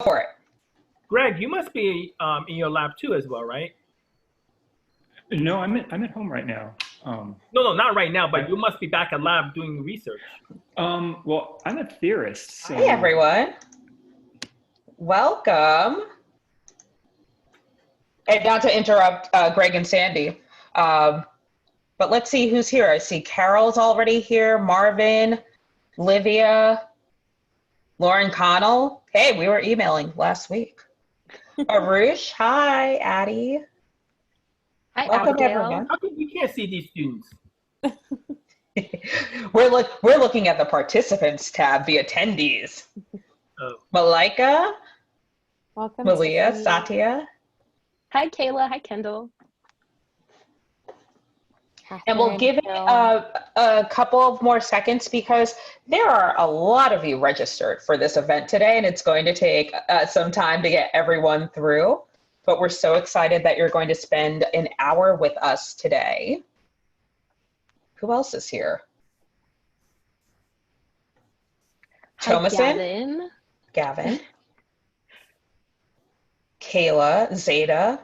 for it. Greg, you must be in your lab too as well, right? No, I'm at home right now. No, not right now, but you must be back at lab doing research. Well, I'm a theorist. So... Hey, everyone. Welcome. And not to interrupt Greg and Sandy, but let's see who's here. I see Carol's already here, Marvin, Livia, Lauren Connell. Hey, we were emailing last week. Arush, hi, Addie. Hi, Welcome, Abigail. everyone. How come you can't see these students? We're looking at the participants tab, the attendees. Oh. Malika, Welcome, Malia, Tiffany. Satya. Hi, Kayla. Hi, Kendall. And we'll give it a couple of more seconds because there are a lot of you registered for this event today, and it's going to take some time to get everyone through. But we're so excited that you're going to spend an hour with us today. Who else is here? Hi, Thomason, Gavin, Kayla, Zeta,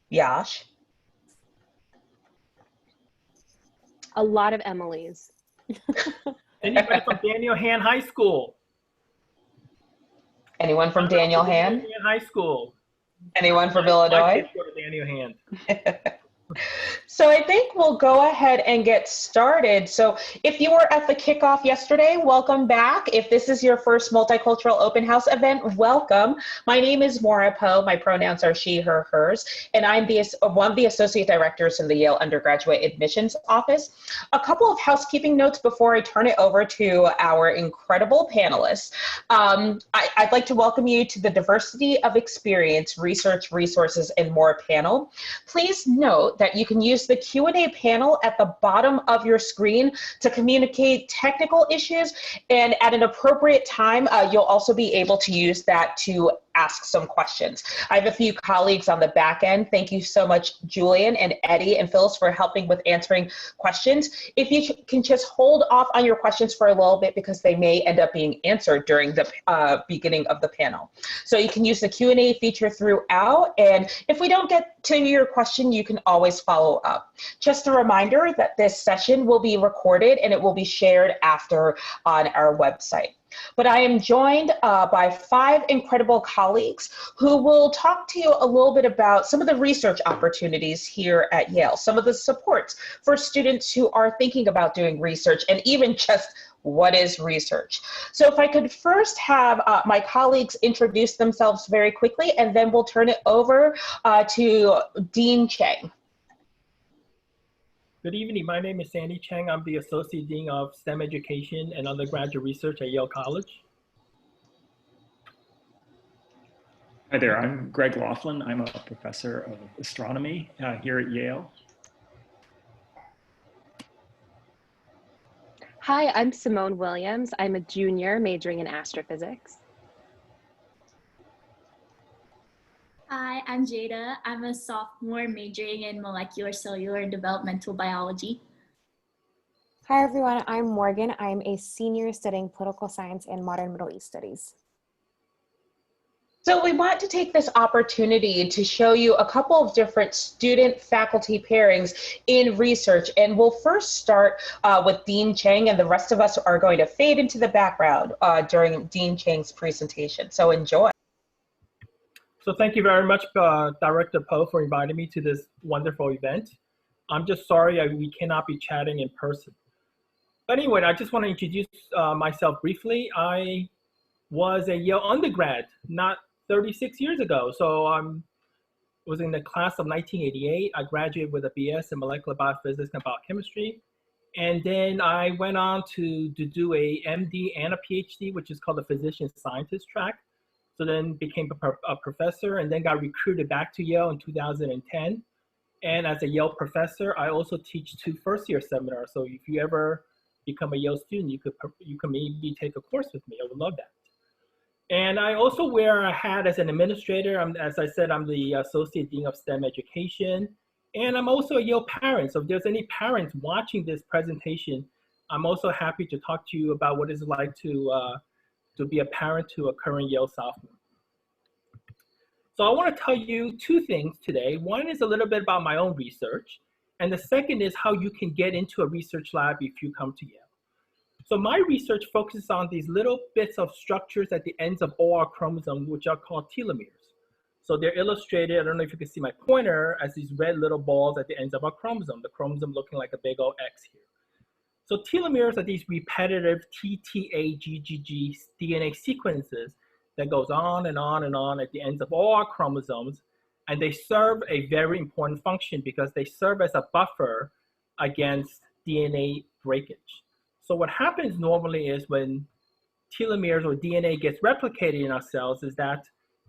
Yash. A lot of Emily's. Anybody from Daniel Han High School? Anyone from Daniel Han? Daniel Han High School. Anyone from My Illinois? kids go to Daniel Han. So I think we'll go ahead and get started. So if you were at the kickoff yesterday, welcome back. If this is your first Multicultural Open House event, welcome. My name is Maura Poe. My pronouns are she, her, hers, and I'm one of the associate directors in the Yale Undergraduate Admissions Office. A couple of housekeeping notes before I turn it over to our incredible panelists. I'd like to welcome you to the Diversity of Experience, Research, Resources, and More panel. Please note that you can use the Q&A panel at the bottom of your screen to communicate technical issues, and at an appropriate time, you'll also be able to use that to ask some questions. I have a few colleagues on the back end. Thank you so much, Julian and Eddie and Phyllis, for helping with answering questions. If you can just hold off on your questions for a little bit because they may end up being answered during the beginning of the panel. So you can use the Q&A feature throughout, and if we don't get to your question, you can always follow up. Just a reminder that this session will be recorded and it will be shared after on our website. But I am joined by 5 incredible colleagues who will talk to you a little bit about some of the research opportunities here at Yale, some of the supports for students who are thinking about doing research, and even just what is research. So if I could first have my colleagues introduce themselves very quickly, and then we'll turn it over to Dean Cheng. Good evening. My name is Sandy Cheng. I'm the Associate Dean of STEM Education and Undergraduate Research at Yale College. Hi there, I'm Greg Laughlin. I'm a professor of astronomy here at Yale. Hi, I'm Simone Williams. I'm a junior majoring in astrophysics. Hi, I'm Jada. I'm a sophomore majoring in molecular, cellular, and developmental biology. Hi everyone, I'm Morgan. I'm a senior studying political science and modern Middle East studies. So we want to take this opportunity to show you a couple of different student-faculty pairings in research, and we'll first start with Dean Cheng, and the rest of us are going to fade into the background during Dean Cheng's presentation. So enjoy. So thank you very much, Director Poe, for inviting me to this wonderful event. I'm just sorry we cannot be chatting in person. But anyway, I just want to introduce myself briefly. I was a Yale undergrad not 36 years ago. So I was in the class of 1988. I graduated with a BS in molecular biophysics and biochemistry. And then I went on to do a MD and a PhD, which is called the physician scientist track. So then became a professor, and then got recruited back to Yale in 2010. And as a Yale professor, I also teach 2 first-year seminars. So if you ever become a Yale student, you can maybe take a course with me. I would love that. And I also wear a hat as an administrator. As I said, I'm the Associate Dean of STEM Education. And I'm also a Yale parent. So if there's any parents watching this presentation, I'm also happy to talk to you about what it's like to be a parent to a current Yale sophomore. So I want to tell you two things today. One is a little bit about my own research, and the second is how you can get into a research lab if you come to Yale. So my research focuses on these little bits of structures at the ends of all our chromosomes, which are called telomeres. So they're illustrated, I don't know if you can see my pointer, as these red little balls at the ends of our chromosome, the chromosome looking like a big old X here. So telomeres are these repetitive TTAGGG DNA sequences that goes on and on and on at the ends of all our chromosomes. And they serve a very important function because they serve as a buffer against DNA breakage. So what happens normally is when telomeres or DNA gets replicated in our cells is that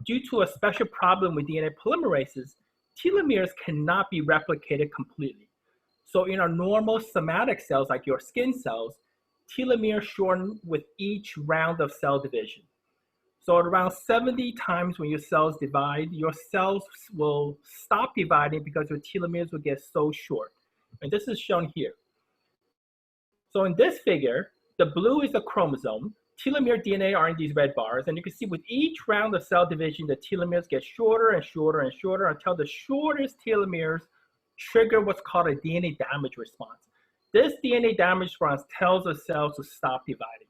due to a special problem with DNA polymerases, telomeres cannot be replicated completely. So in our normal somatic cells, like your skin cells, telomeres shorten with each round of cell division. So at around 70 times when your cells divide, your cells will stop dividing because your telomeres will get so short. And this is shown here. So in this figure, the blue is a chromosome. Telomere DNA are in these red bars. And you can see with each round of cell division, the telomeres get shorter and shorter and shorter until the shortest telomeres trigger what's called a DNA damage response. This DNA damage response tells the cells to stop dividing.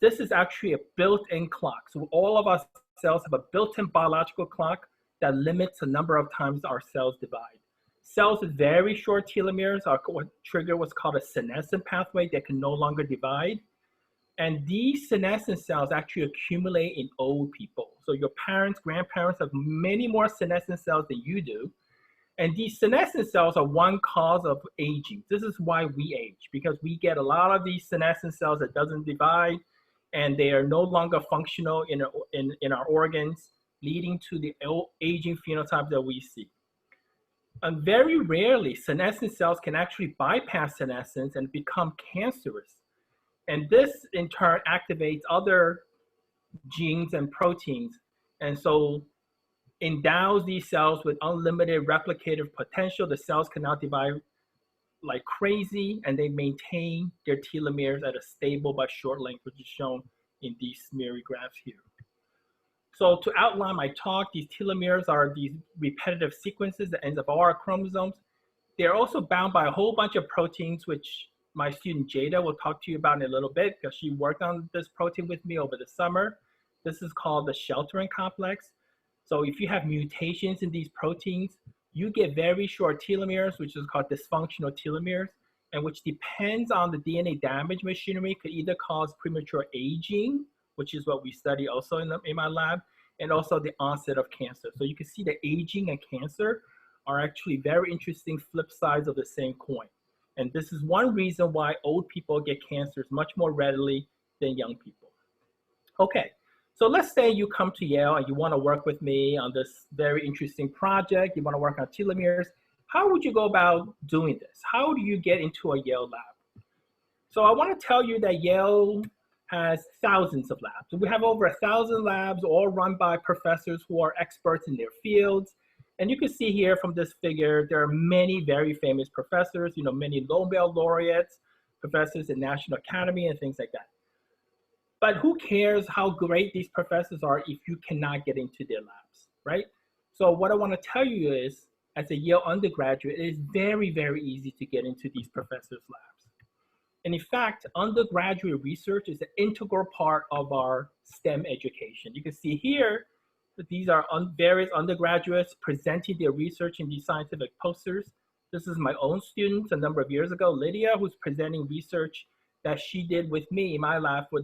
This is actually a built-in clock. So all of our cells have a built-in biological clock that limits the number of times our cells divide. Cells with very short telomeres are what trigger what's called a senescent pathway that can no longer divide. And these senescent cells actually accumulate in old people. So your parents, grandparents have many more senescent cells than you do. And these senescent cells are one cause of aging. This is why we age, because we get a lot of these senescent cells that doesn't divide, and they are no longer functional in our organs, leading to the aging phenotype that we see. And very rarely, senescent cells can actually bypass senescence and become cancerous. And this, in turn, activates other genes and proteins, and so endows these cells with unlimited replicative potential. The cells can now divide like crazy, and they maintain their telomeres at a stable but short length, which is shown in these smeary graphs here. So to outline my talk, these telomeres are these repetitive sequences that ends up all our chromosomes. They're also bound by a whole bunch of proteins, which my student Jada will talk to you about in a little bit because she worked on this protein with me over the summer. This is called the Shelterin complex. So if you have mutations in these proteins, you get very short telomeres, which is called dysfunctional telomeres, and which depends on the DNA damage machinery, could either cause premature aging, which is what we study also in my lab, and also the onset of cancer. So you can see that aging and cancer are actually very interesting flip sides of the same coin. And this is one reason why old people get cancers much more readily than young people. Okay. So let's say you come to Yale and you want to work with me on this very interesting project. You want to work on telomeres. How would you go about doing this? How do you get into a Yale lab? So I want to tell you that Yale has thousands of labs. So we have over 1,000 labs, all run by professors who are experts in their fields. And you can see here from this figure, there are many very famous professors, many Nobel laureates, professors in National Academy and things like that. But who cares how great these professors are if you cannot get into their labs, right? So what I want to tell you is, as a Yale undergraduate, it is very, very easy to get into these professors' labs. And in fact, undergraduate research is an integral part of our STEM education. You can see here that these are various undergraduates presenting their research in these scientific posters. This is my own student a number of years ago, Lydia, who's presenting research that she did with me in my lab for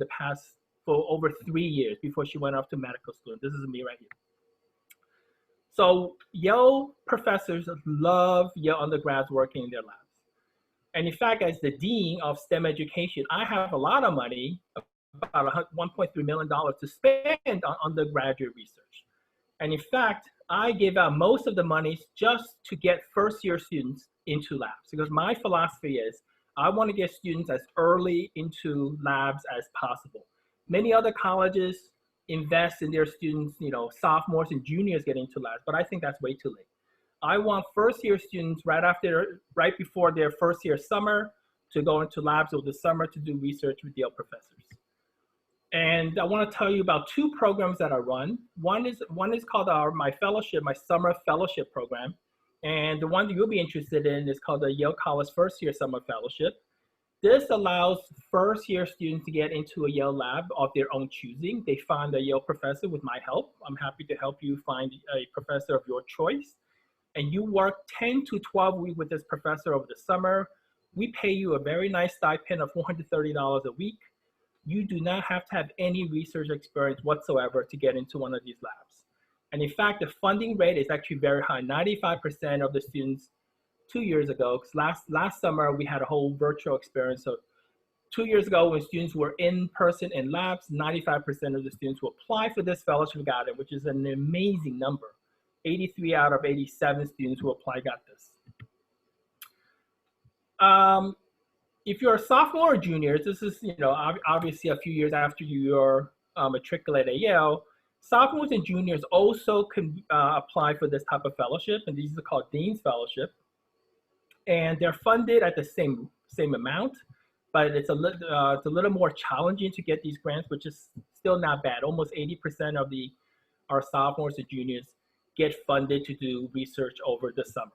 over 3 years before she went off to medical school. This is me right here. So Yale professors love Yale undergrads working in their labs. And in fact, as the dean of STEM education, I have a lot of money, about $1.3 million to spend on undergraduate research. And in fact, I give out most of the money just to get first-year students into labs, because my philosophy is I want to get students as early into labs as possible. Many other colleges invest in their students, sophomores and juniors getting into labs, but I think that's way too late. I want first-year students right before their first-year summer to go into labs over the summer to do research with Yale professors. And I want to tell you about two programs that I run. One is called my fellowship, my summer fellowship program. And the one that you'll be interested in is called the Yale College First Year Summer Fellowship. This allows first year students to get into a Yale lab of their own choosing. They find a Yale professor with my help. I'm happy to help you find a professor of your choice. And you work 10 to 12 weeks with this professor over the summer. We pay you a very nice stipend of $430 a week. You do not have to have any research experience whatsoever to get into one of these labs. And in fact, the funding rate is actually very high. 95% of the students 2 years ago, because last summer we had a whole virtual experience. So 2 years ago when students were in person in labs, 95% of the students who applied for this fellowship got it, which is an amazing number. 83 out of 87 students who applied got this. If you're a sophomore or junior, this is obviously a few years after you're matriculated at Yale. Sophomores and juniors also can apply for this type of fellowship, and these are called Dean's Fellowship. And they're funded at the same amount, but it's a little more challenging to get these grants, which is still not bad. Almost 80% of our sophomores and juniors get funded to do research over the summer.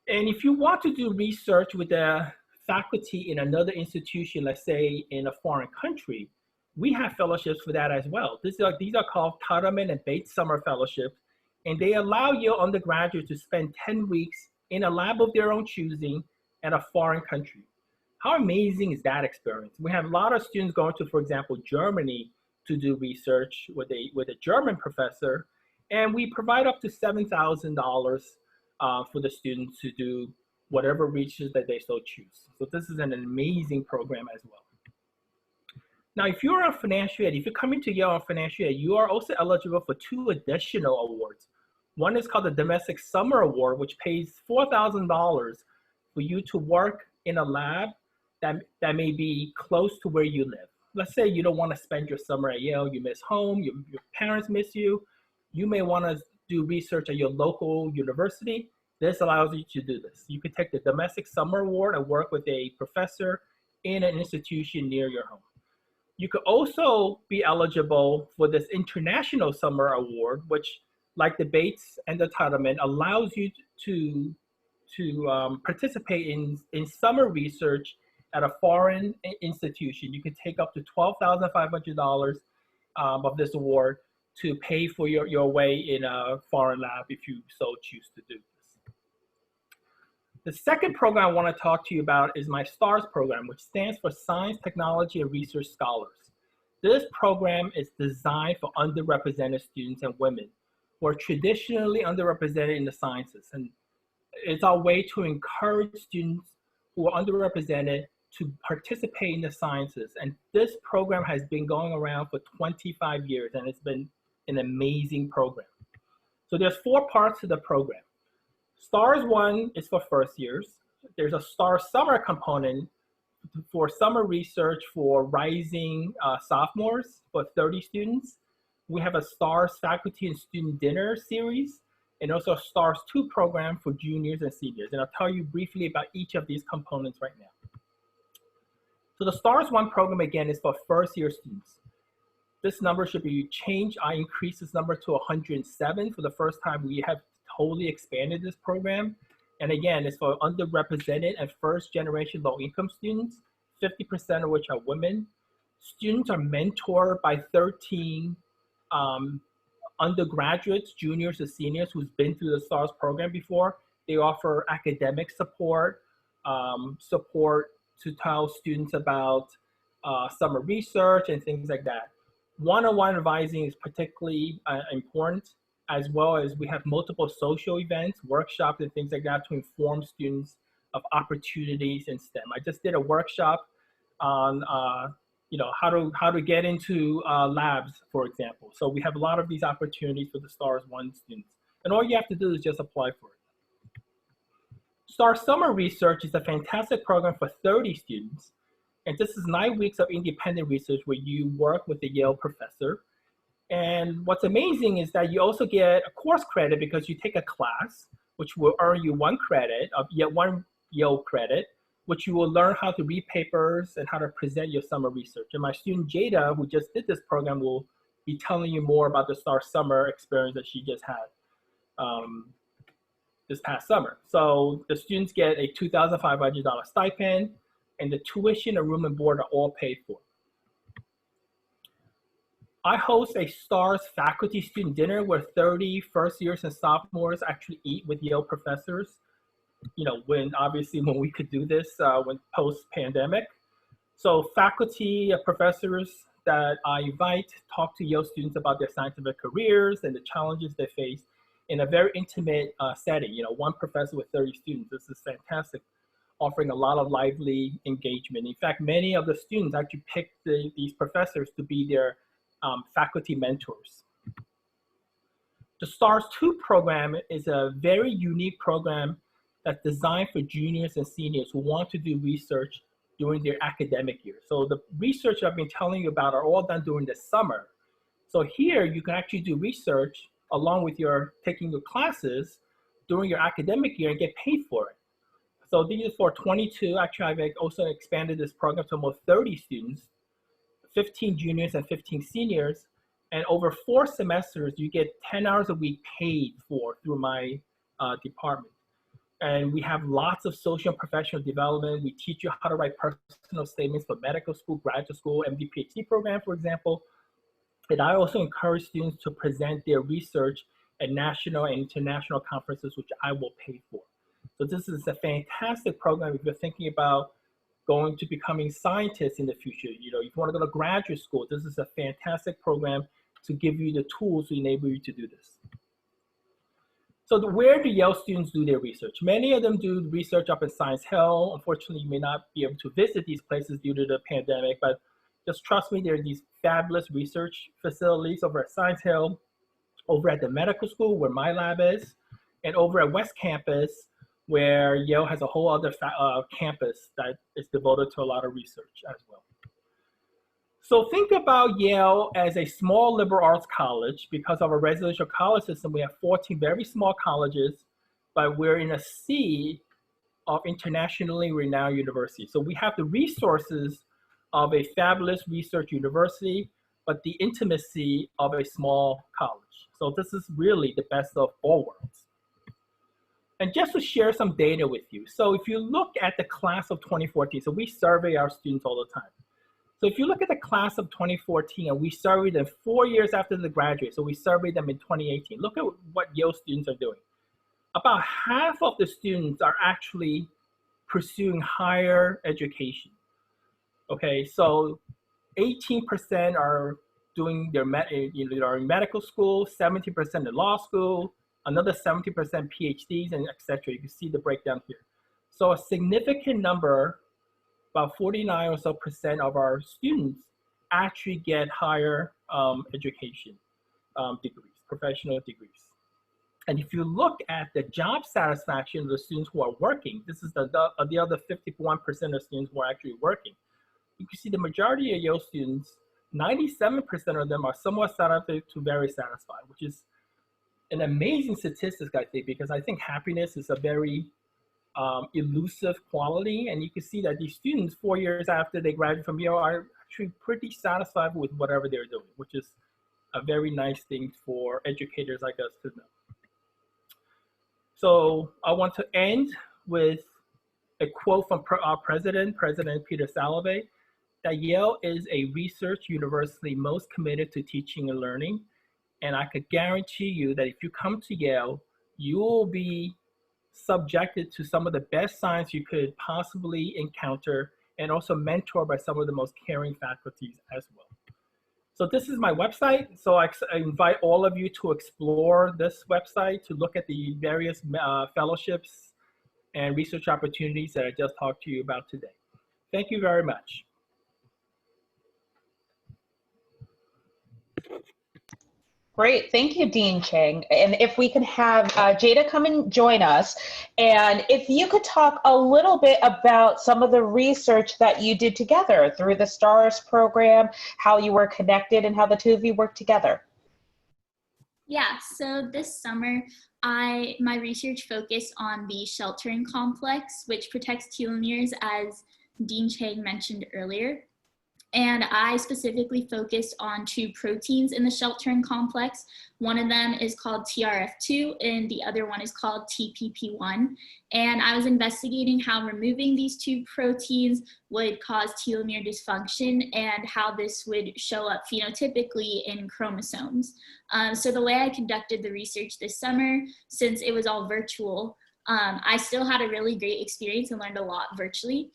And if you want to do research with a faculty in another institution, let's say in a foreign country, we have fellowships for that as well. These are called Telomeres and Bates Summer Fellowships, and they allow your undergraduates to spend 10 weeks in a lab of their own choosing at a foreign country. How amazing is that experience? We have a lot of students going to, for example, Germany to do research with a German professor, and we provide up to $7,000 for the students to do whatever research that they so choose. So this is an amazing program as well. Now, if you're on financial aid, if you're coming to Yale on financial aid, you are also eligible for 2 additional awards. One is called the Domestic Summer Award, which pays $4,000 for you to work in a lab that may be close to where you live. Let's say you don't want to spend your summer at Yale, you miss home, your parents miss you. You may want to do research at your local university. This allows you to do this. You could take the Domestic Summer Award and work with a professor in an institution near your home. You could also be eligible for this International Summer Award, which, like the Bates and the Telomeres, allows you to participate in summer research at a foreign institution. You can take up to $12,500 of this award to pay for your way in a foreign lab if you so choose to do this. The second program I want to talk to you about is my STARS program, which stands for Science, Technology, and Research Scholars. This program is designed for underrepresented students and women who are traditionally underrepresented in the sciences. And it's our way to encourage students who are underrepresented to participate in the sciences. And this program has been going around for 25 years, and it's been an amazing program. So there's 4 parts to the program. STARS 1 is for first years. There's a STARS Summer component for summer research for rising sophomores for 30 students. We have a STARS Faculty and Student Dinner series, and also a STARS 2 program for juniors and seniors. And I'll tell you briefly about each of these components right now. So the STARS 1 program, again, is for first year students. This number should be changed. I increased this number to 107 for the first time. We have totally expanded this program. And again, it's for underrepresented and first generation low income students, 50% of which are women. Students are mentored by 13 undergraduates, juniors and seniors who's been through the STARS program before. They offer academic support, support to tell students about summer research and things like that. One-on-one advising is particularly important, as well as we have multiple social events, workshops, and things like that to inform students of opportunities in STEM. I just did a workshop on how to get into labs, for example. So we have a lot of these opportunities for the STARS 1 students. And all you have to do is just apply for it. STARS Summer Research is a fantastic program for 30 students. And this is 9 weeks of independent research where you work with a Yale professor. And what's amazing is that you also get a course credit because you take a class, which will earn you 1 credit of yet 1 Yale credit, which you will learn how to read papers and how to present your summer research. And my student Jada, who just did this program, will be telling you more about the STAR summer experience that she just had this past summer. So the students get a $2,500 stipend, and the tuition and room and board are all paid for. I host a STARS faculty student dinner where 30 first years and sophomores actually eat with Yale professors. You know, when we could do this when post-pandemic. So faculty, professors that I invite talk to Yale students about their scientific careers and the challenges they face in a very intimate setting. You know, one professor with 30 students. This is fantastic, offering a lot of lively engagement. In fact, many of the students actually picked these professors to be their faculty mentors. The STARS 2 program is a very unique program that's designed for juniors and seniors who want to do research during their academic year. So the research I've been telling you about are all done during the summer. So here you can actually do research along with taking your classes during your academic year and get paid for it. So these are for 22, actually I've also expanded this program to almost 30 students, 15 juniors and 15 seniors, and over 4 semesters you get 10 hours a week paid for through my department. And we have lots of social and professional development. We teach you how to write personal statements for medical school, graduate school, MD, PhD program, for example. And I also encourage students to present their research at national and international conferences, which I will pay for. So this is a fantastic program if you're thinking about going to becoming scientists in the future. You know, if you want to go to graduate school, this is a fantastic program to give you the tools to enable you to do this. So where do Yale students do their research? Many of them do research up in Science Hill. Unfortunately, you may not be able to visit these places due to the pandemic, but just trust me, there are these fabulous research facilities over at Science Hill, over at the medical school where my lab is, and over at West Campus, where Yale has a whole other campus that is devoted to a lot of research as well. So think about Yale as a small liberal arts college. Because of our residential college system, we have 14 very small colleges, but we're in a sea of internationally renowned universities. So we have the resources of a fabulous research university, but the intimacy of a small college. So this is really the best of all worlds. And just to share some data with you. So if you look at the class of 2014, so we survey our students all the time. So if you look at the class of 2014, and we surveyed them 4 years after they graduate, so we surveyed them in 2018. Look at what Yale students are doing. About half of the students are actually pursuing higher education. Okay, so 18% are doing their are in medical school, 70% in law school, another 70% PhDs, and etc. You can see the breakdown here. So a significant number, about 49% or so of our students actually get higher education degrees, professional degrees. And if you look at the job satisfaction of the students who are working, this is the other 51% of students who are actually working. You can see the majority of Yale students, 97% of them are somewhat satisfied to very satisfied, which is an amazing statistic, I think, because I think happiness is a very elusive quality. And you can see that these students, 4 years after they graduate from Yale, are actually pretty satisfied with whatever they're doing, which is a very nice thing for educators like us to know. So I want to end with a quote from our President Peter Salovey, that Yale is a research university most committed to teaching and learning. And I could guarantee you that if you come to Yale, you will be subjected to some of the best science you could possibly encounter, and also mentored by some of the most caring faculties as well. So this is my website. So I invite all of you to explore this website, to look at the various fellowships and research opportunities that I just talked to you about today. Thank you very much. Great, thank you, Dean Chang. And if we can have Jada come and join us, and if you could talk a little bit about some of the research that you did together through the STARS program, how you were connected and how the two of you worked together. Yeah, so this summer, my research focused on the Shelterin complex, which protects telomeres, as Dean Chang mentioned earlier. And I specifically focused on two proteins in the Shelterin complex. One of them is called TRF2 and the other one is called TPP1. And I was investigating how removing these two proteins would cause telomere dysfunction and how this would show up phenotypically in chromosomes. So the way I conducted the research this summer, since it was all virtual, I still had a really great experience and learned a lot virtually.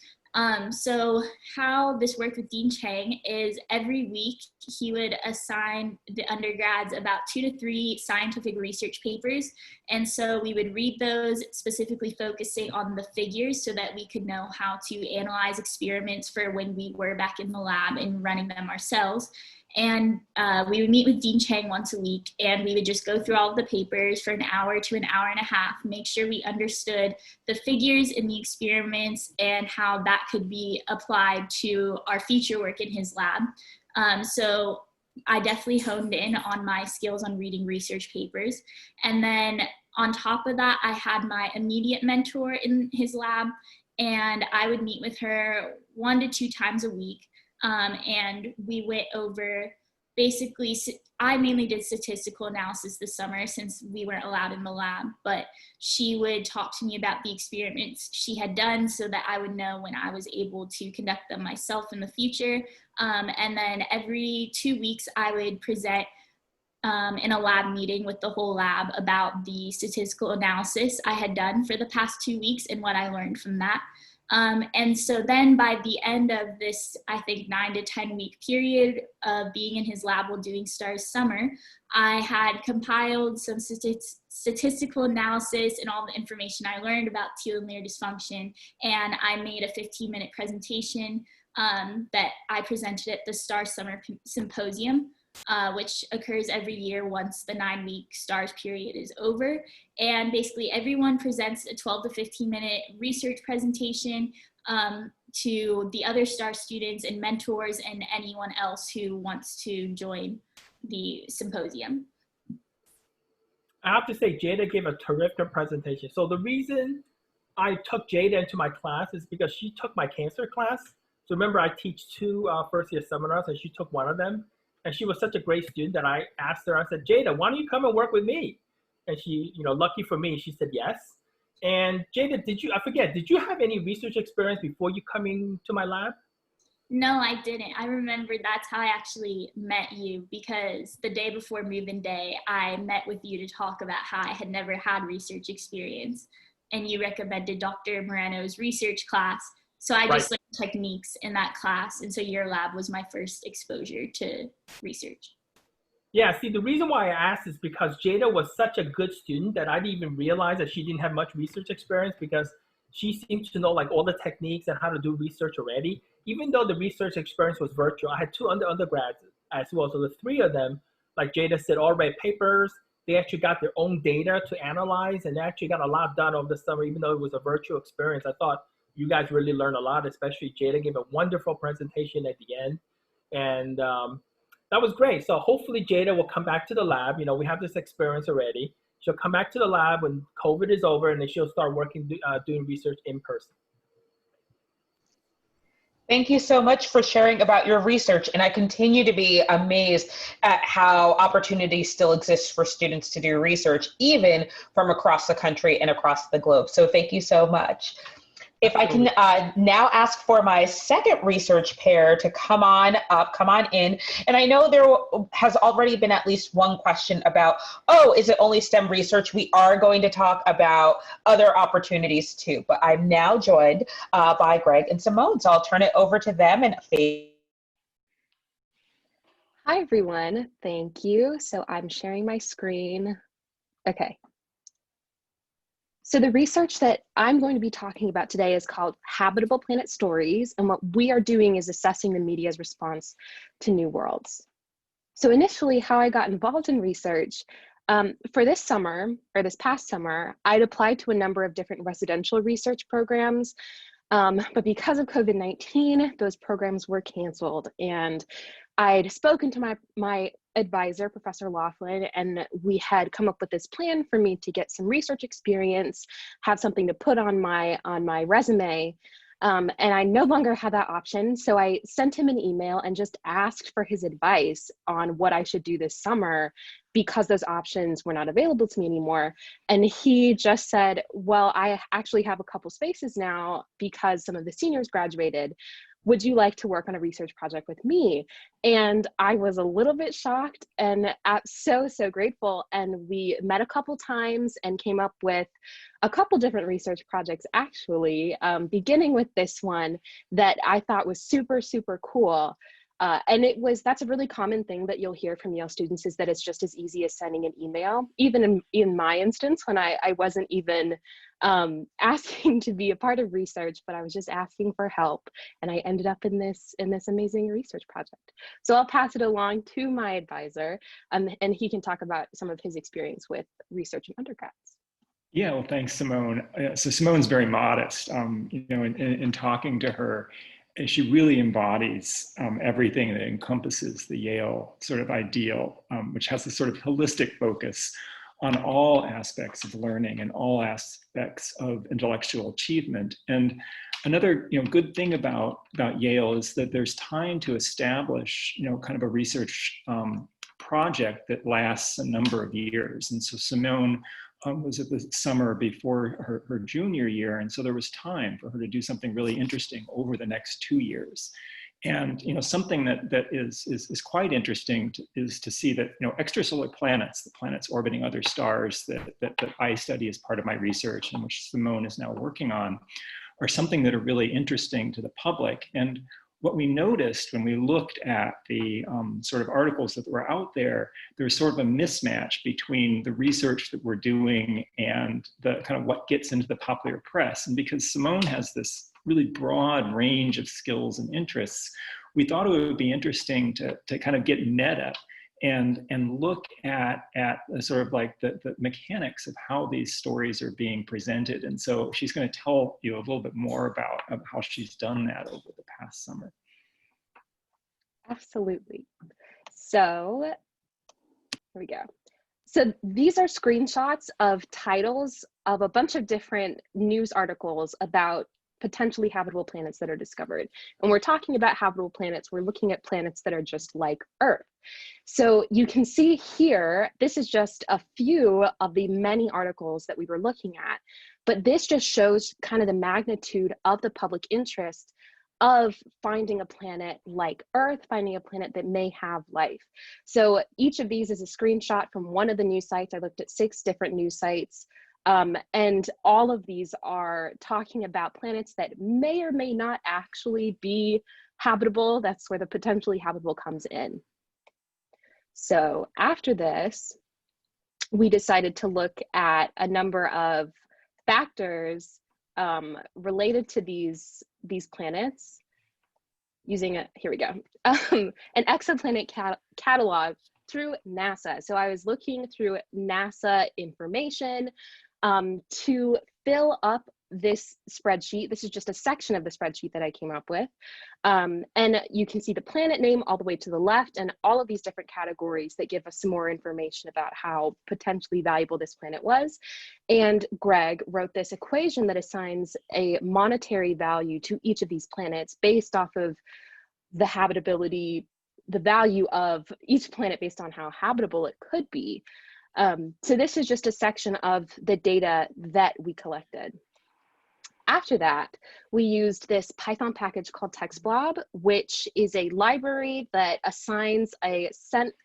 So how this worked with Dean Chang is every week he would assign the undergrads about 2 to 3 scientific research papers. And so we would read those, specifically focusing on the figures so that we could know how to analyze experiments for when we were back in the lab and running them ourselves. And we would meet with Dean Chang once a week, and we would just go through all of the papers for an hour to an hour and a half, make sure we understood the figures in the experiments and how that could be applied to our future work in his lab. So I definitely honed in on my skills on reading research papers. And then on top of that, I had my immediate mentor in his lab, and I would meet with her 1 to 2 times a week. And we went over, basically, I mainly did statistical analysis this summer since we weren't allowed in the lab, but she would talk to me about the experiments she had done so that I would know when I was able to conduct them myself in the future. And then every 2 weeks I would present in a lab meeting with the whole lab about the statistical analysis I had done for the past 2 weeks and what I learned from that. And so then by the end of this, I think 9 to 10 week period of being in his lab while doing STARS summer, I had compiled some statistical analysis and all the information I learned about telomere dysfunction. And I made a 15-minute presentation that I presented at the STARS Summer Symposium, which occurs every year once the 9-week STARS period is over. And basically everyone presents a 12 to 15-minute research presentation to the other STARS students and mentors and anyone else who wants to join the symposium. I have to say, Jada gave a terrific presentation. So the reason I took Jada into my class is because she took my cancer class. So remember, I teach 2 first-year seminars, and she took one of them. And she was such a great student that I asked her, I said, Jada, why don't you come and work with me? And she, lucky for me, she said yes. And Jada, did you have any research experience before you coming to my lab? No, I didn't. I remember that's how I actually met you, because the day before move-in day, I met with you to talk about how I had never had research experience. And you recommended Dr. Moreno's research class. So I just learned techniques in that class. And so your lab was my first exposure to research. Yeah, see, the reason why I asked is because Jada was such a good student that I didn't even realize that she didn't have much research experience, because she seemed to know like all the techniques and how to do research already. Even though the research experience was virtual, I had 2 undergrads as well. So the 3 of them, like Jada said, all read papers. They actually got their own data to analyze, and they actually got a lot done over the summer, even though it was a virtual experience. I thought you guys really learned a lot, especially Jada gave a wonderful presentation at the end. And that was great. So hopefully Jada will come back to the lab. We have this experience already. She'll come back to the lab when COVID is over, and then she'll start working, doing research in person. Thank you so much for sharing about your research. And I continue to be amazed at how opportunities still exist for students to do research, even from across the country and across the globe. So thank you so much. If I can now ask for my second research pair to come on in. And I know there has already been at least one question about, oh, is it only STEM research? We are going to talk about other opportunities too, but I'm now joined by Greg and Simone. So I'll turn it over to them. And Hi, everyone. Thank you. So I'm sharing my screen. Okay. So the research that I'm going to be talking about today is called Habitable Planet Stories, and what we are doing is assessing the media's response to New Worlds. So initially, how I got involved in research, for this past summer, I'd applied to a number of different residential research programs, but because of COVID-19, those programs were canceled, and I'd spoken to my advisor, Professor Laughlin, and we had come up with this plan for me to get some research experience, have something to put on my resume. And I no longer had that option. So I sent him an email and just asked for his advice on what I should do this summer because those options were not available to me anymore. And he just said, well, I actually have a couple spaces now because some of the seniors graduated. Would you like to work on a research project with me? And I was a little bit shocked and so grateful. And we met a couple times and came up with a couple different research projects, actually, beginning with this one that I thought was super cool. And that's a really common thing that you'll hear from Yale students, is that it's just as easy as sending an email. Even in my instance, when I wasn't even asking to be a part of research, but I was just asking for help, and I ended up in this amazing research project. So I'll pass it along to my advisor, and he can talk about some of his experience with research in undergrads. Yeah, well, thanks, Simone. So Simone's very modest. In talking to her, she really embodies everything that encompasses the Yale sort of ideal, which has this sort of holistic focus on all aspects of learning and all aspects of intellectual achievement. And another good thing about Yale is that there's time to establish kind of a research project that lasts a number of years. And so Simone was at the summer before her junior year, and so there was time for her to do something really interesting over the next 2 years. And something that is quite interesting is to see that extrasolar planets, the planets orbiting other stars that I study as part of my research and which Simone is now working on, are something that are really interesting to the public. And what we noticed when we looked at the sort of articles that were out there, there's sort of a mismatch between the research that we're doing and the kind of what gets into the popular press. And because Simone has this really broad range of skills and interests, we thought it would be interesting to kind of get meta and look at sort of like the mechanics of how these stories are being presented. And so she's going to tell you a little bit more about how she's done that over the past summer. Absolutely. So here we go. So these are screenshots of titles of a bunch of different news articles about potentially habitable planets that are discovered. And we're talking about habitable planets, we're looking at planets that are just like Earth. So you can see here, this is just a few of the many articles that we were looking at, but this just shows kind of the magnitude of the public interest of finding a planet like Earth, finding a planet that may have life. So each of these is a screenshot from one of the news sites. I looked at 6 different news sites. And all of these are talking about planets that may or may not actually be habitable. That's where the potentially habitable comes in. So after this, we decided to look at a number of factors related to these planets using here we go, an exoplanet catalog through NASA. So I was looking through NASA information to fill up this spreadsheet. This is just a section of the spreadsheet that I came up with. And you can see the planet name all the way to the left and all of these different categories that give us some more information about how potentially valuable this planet was. And Greg wrote this equation that assigns a monetary value to each of these planets based off of the habitability, the value of each planet based on how habitable it could be. So this is just a section of the data that we collected. After that, we used this Python package called TextBlob, which is a library that assigns a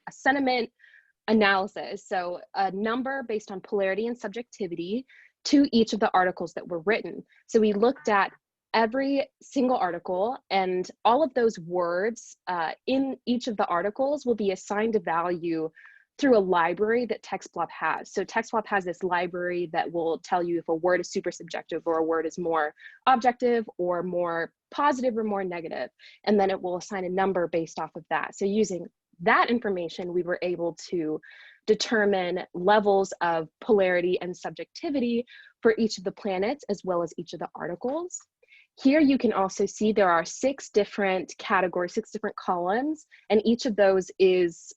sentiment analysis, so a number based on polarity and subjectivity, to each of the articles that were written. So we looked at every single article, and all of those words in each of the articles will be assigned a value through a library that TextBlob has. So TextBlob has this library that will tell you if a word is super subjective or a word is more objective or more positive or more negative. And then it will assign a number based off of that. So using that information, we were able to determine levels of polarity and subjectivity for each of the planets as well as each of the articles. Here you can also see there are 6 different categories, 6 different columns, and each of those is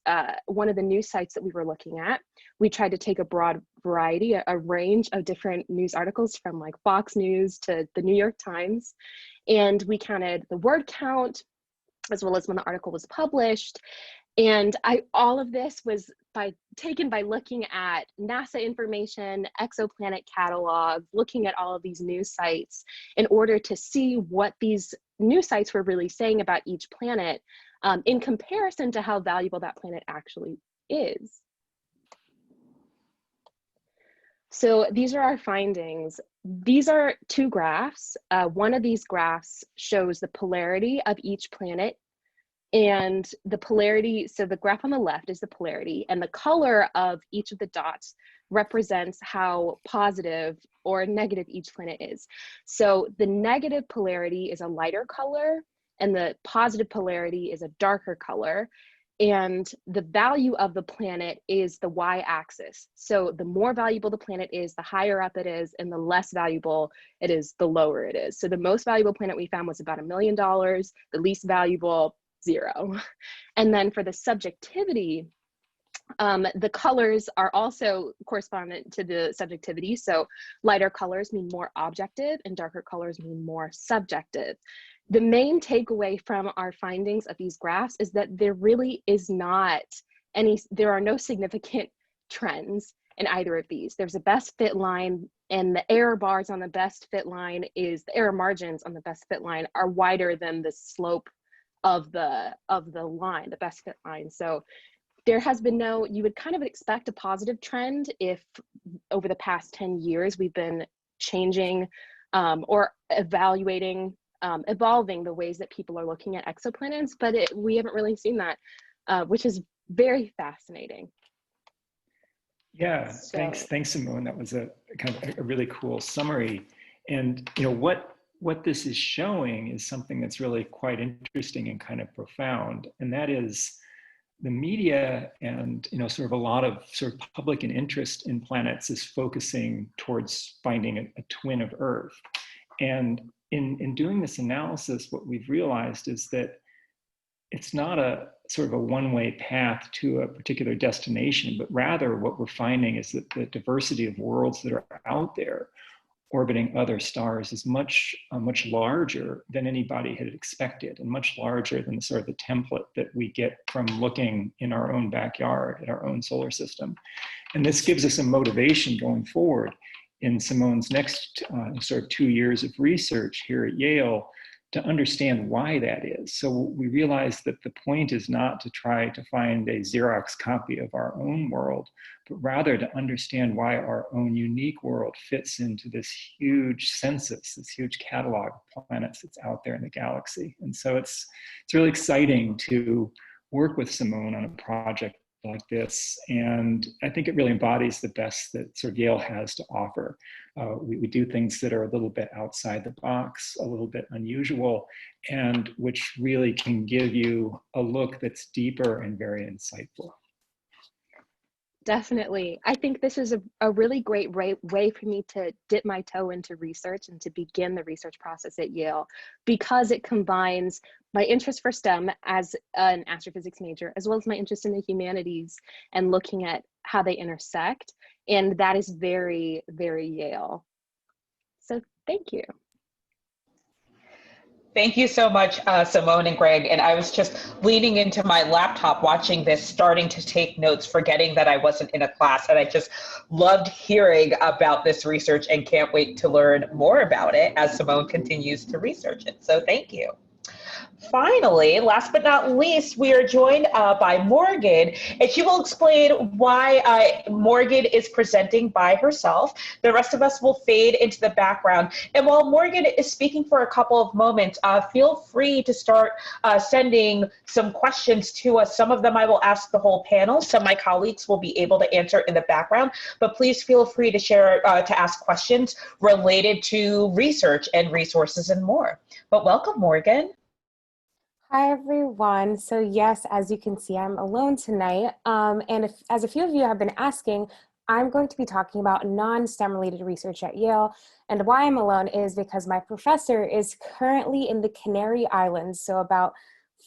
one of the news sites that we were looking at. We tried to take a broad variety, a range of different news articles from like Fox News to the New York Times, and we counted the word count as well as when the article was published. And all of this was taken by looking at NASA information, exoplanet catalogs, looking at all of these news sites in order to see what these news sites were really saying about each planet in comparison to how valuable that planet actually is. So these are our findings. These are 2 graphs. One of these graphs shows the polarity of each planet. And the polarity, so the graph on the left is the polarity, and the color of each of the dots represents how positive or negative each planet is. So the negative polarity is a lighter color, and the positive polarity is a darker color. And the value of the planet is the y-axis. So the more valuable the planet is, the higher up it is, and the less valuable it is, the lower it is. So the most valuable planet we found was about $1 million, the least valuable, 0. And then for the subjectivity, the colors are also correspondent to the subjectivity. So lighter colors mean more objective and darker colors mean more subjective. The main takeaway from our findings of these graphs is that there really is not there are no significant trends in either of these. There's a best fit line, and the error bars on the best fit line the error margins on the best fit line are wider than the slope of the line, the best fit line. So there has been you would kind of expect a positive trend if over the past 10 years we've been changing or evaluating, evolving the ways that people are looking at exoplanets, but we haven't really seen that, which is very fascinating. Yeah, thanks, Simone. That was a kind of a really cool summary. And what this is showing is something that's really quite interesting and kind of profound, and that is the media and sort of a lot of sort of public and interest in planets is focusing towards finding a twin of Earth. And in doing this analysis, what we've realized is that it's not a sort of a one-way path to a particular destination, but rather what we're finding is that the diversity of worlds that are out there orbiting other stars is much larger than anybody had expected, and much larger than sort of the template that we get from looking in our own backyard at our own solar system. And this gives us a motivation going forward in Simone's next sort of 2 years of research here at Yale to understand why that is. So we realized that the point is not to try to find a Xerox copy of our own world, but rather to understand why our own unique world fits into this huge census, this huge catalog of planets that's out there in the galaxy. And so it's really exciting to work with Simone on a project like this. And I think it really embodies the best that sort of Yale has to offer. We do things that are a little bit outside the box, a little bit unusual, and which really can give you a look that's deeper and very insightful. Definitely. I think this is a really great way for me to dip my toe into research and to begin the research process at Yale, because it combines my interest for STEM as an astrophysics major, as well as my interest in the humanities and looking at how they intersect. And that is very, very Yale. So thank you. Thank you so much, Simone and Greg. And I was just leaning into my laptop watching this, starting to take notes, forgetting that I wasn't in a class. And I just loved hearing about this research and can't wait to learn more about it as Simone continues to research it. So thank you. Finally, last but not least, we are joined by Morgan, and she will explain why Morgan is presenting by herself. The rest of us will fade into the background. And while Morgan is speaking for a couple of moments, feel free to start sending some questions to us. Some of them I will ask the whole panel. Some of my colleagues will be able to answer in the background, but please feel free to share, to ask questions related to research and resources and more. But welcome, Morgan. Hi, everyone. So yes, as you can see, I'm alone tonight. And as a few of you have been asking, I'm going to be talking about non-STEM related research at Yale. And why I'm alone is because my professor is currently in the Canary Islands, so about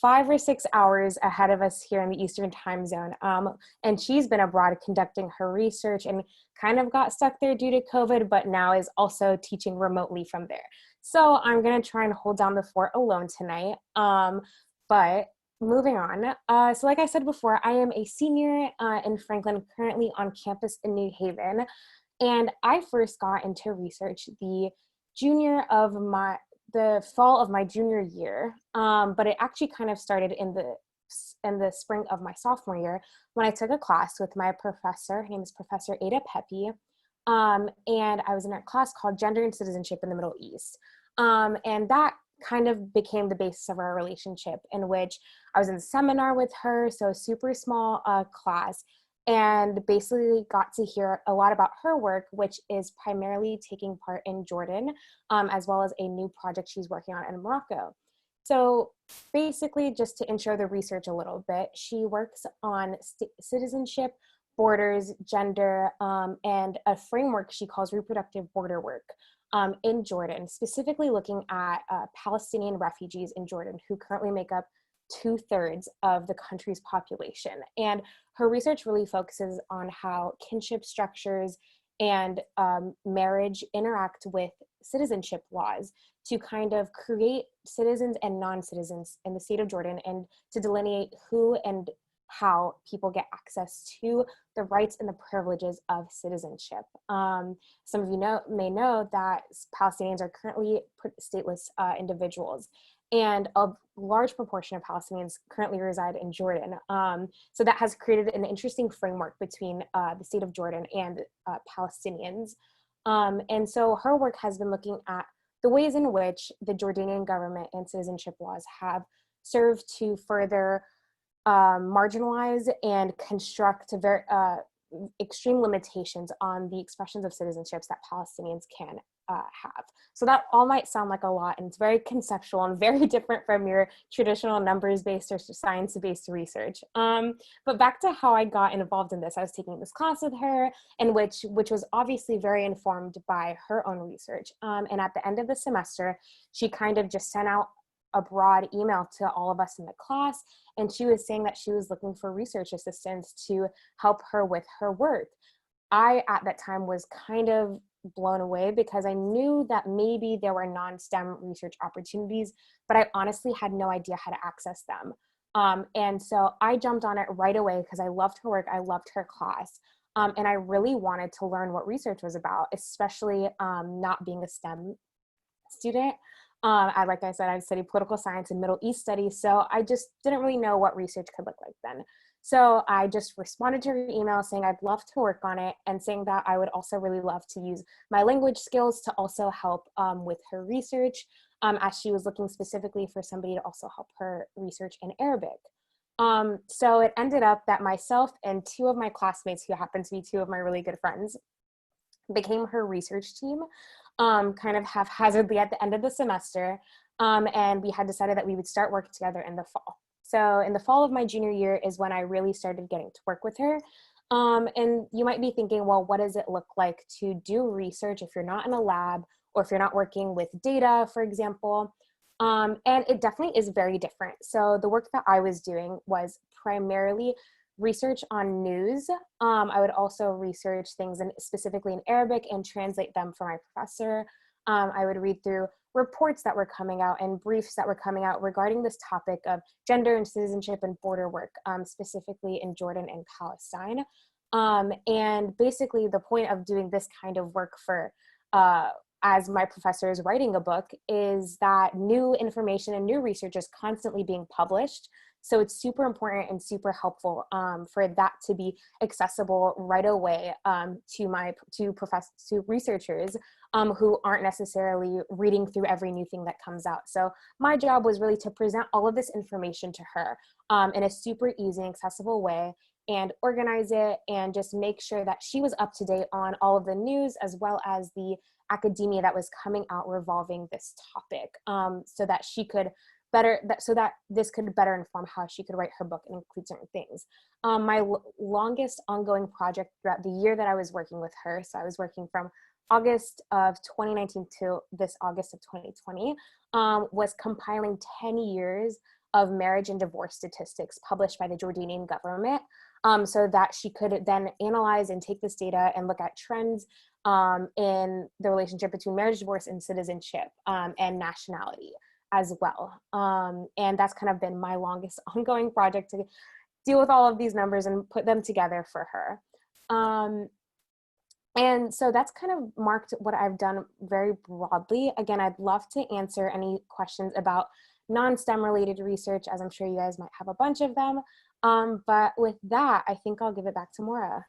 5 or 6 hours ahead of us here in the Eastern time zone. And she's been abroad conducting her research and kind of got stuck there due to COVID, but now is also teaching remotely from there. So I'm gonna try and hold down the fort alone tonight. But moving on. So like I said before, I am a senior in Franklin, currently on campus in New Haven. And I first got into research the fall of my junior year, but it actually kind of started in the spring of my sophomore year when I took a class with my professor. Her name is Professor Ada Pepe, and I was in a class called Gender and Citizenship in the Middle East, and that kind of became the basis of our relationship, in which I was in a seminar with her, so a super small class, and basically got to hear a lot about her work, which is primarily taking part in Jordan, as well as a new project she's working on in Morocco. So basically, just to intro the research a little bit, she works on citizenship, borders, gender, and a framework she calls reproductive border work in Jordan, specifically looking at Palestinian refugees in Jordan who currently make up 2/3 of the country's population. And her research really focuses on how kinship structures and marriage interact with citizenship laws to kind of create citizens and non-citizens in the state of Jordan, and to delineate who and how people get access to the rights and the privileges of citizenship. Some of you may know that Palestinians are currently stateless individuals, and a large proportion of Palestinians currently reside in Jordan. So that has created an interesting framework between the state of Jordan and Palestinians. And so her work has been looking at the ways in which the Jordanian government and citizenship laws have served to further marginalize and construct very extreme limitations on the expressions of citizenships that Palestinians can have. So that all might sound like a lot, and it's very conceptual and very different from your traditional numbers-based or science-based research. But back to how I got involved in this. I was taking this class with her, and which was obviously very informed by her own research. And at the end of the semester, she kind of just sent out a broad email to all of us in the class, and she was saying that she was looking for research assistants to help her with her work. I, at that time, was kind of blown away because I knew that maybe there were non-STEM research opportunities, but I honestly had no idea how to access them. And so I jumped on it right away because I loved her work, I loved her class, and I really wanted to learn what research was about, especially not being a STEM student. Like I said, I studied political science and Middle East studies, so I just didn't really know what research could look like then. So I just responded to her email saying I'd love to work on it, and saying that I would also really love to use my language skills to also help with her research, as she was looking specifically for somebody to also help her research in Arabic. So it ended up that myself and 2 of my classmates, who happen to be 2 of my really good friends, became her research team, kind of haphazardly at the end of the semester. And we had decided that we would start working together in the fall. So in the fall of my junior year is when I really started getting to work with her. And you might be thinking, well, what does it look like to do research if you're not in a lab, or if you're not working with data, for example? And it definitely is very different. So the work that I was doing was primarily research on news. I would also research things specifically in Arabic and translate them for my professor. I would read through reports that were coming out and briefs that were coming out regarding this topic of gender and citizenship and border work, specifically in Jordan and Palestine. And basically the point of doing this kind of work for as my professor is writing a book is that new information and new research is constantly being published. So it's super important and super helpful for that to be accessible right away to researchers who aren't necessarily reading through every new thing that comes out. So my job was really to present all of this information to her in a super easy and accessible way, and organize it and just make sure that she was up to date on all of the news as well as the academia that was coming out revolving this topic, so that she could so that this could better inform how she could write her book and include certain things. My longest ongoing project throughout the year that I was working with her, so I was working from August of 2019 to this August of 2020, was compiling 10 years of marriage and divorce statistics published by the Jordanian government, so that she could then analyze and take this data and look at trends in the relationship between marriage, divorce, and citizenship, and nationality as well. And that's kind of been my longest ongoing project, to deal with all of these numbers and put them together for her. And so that's kind of marked what I've done very broadly. Again, I'd love to answer any questions about non-STEM related research, as I'm sure you guys might have a bunch of them. But with that, I think I'll give it back to Maura.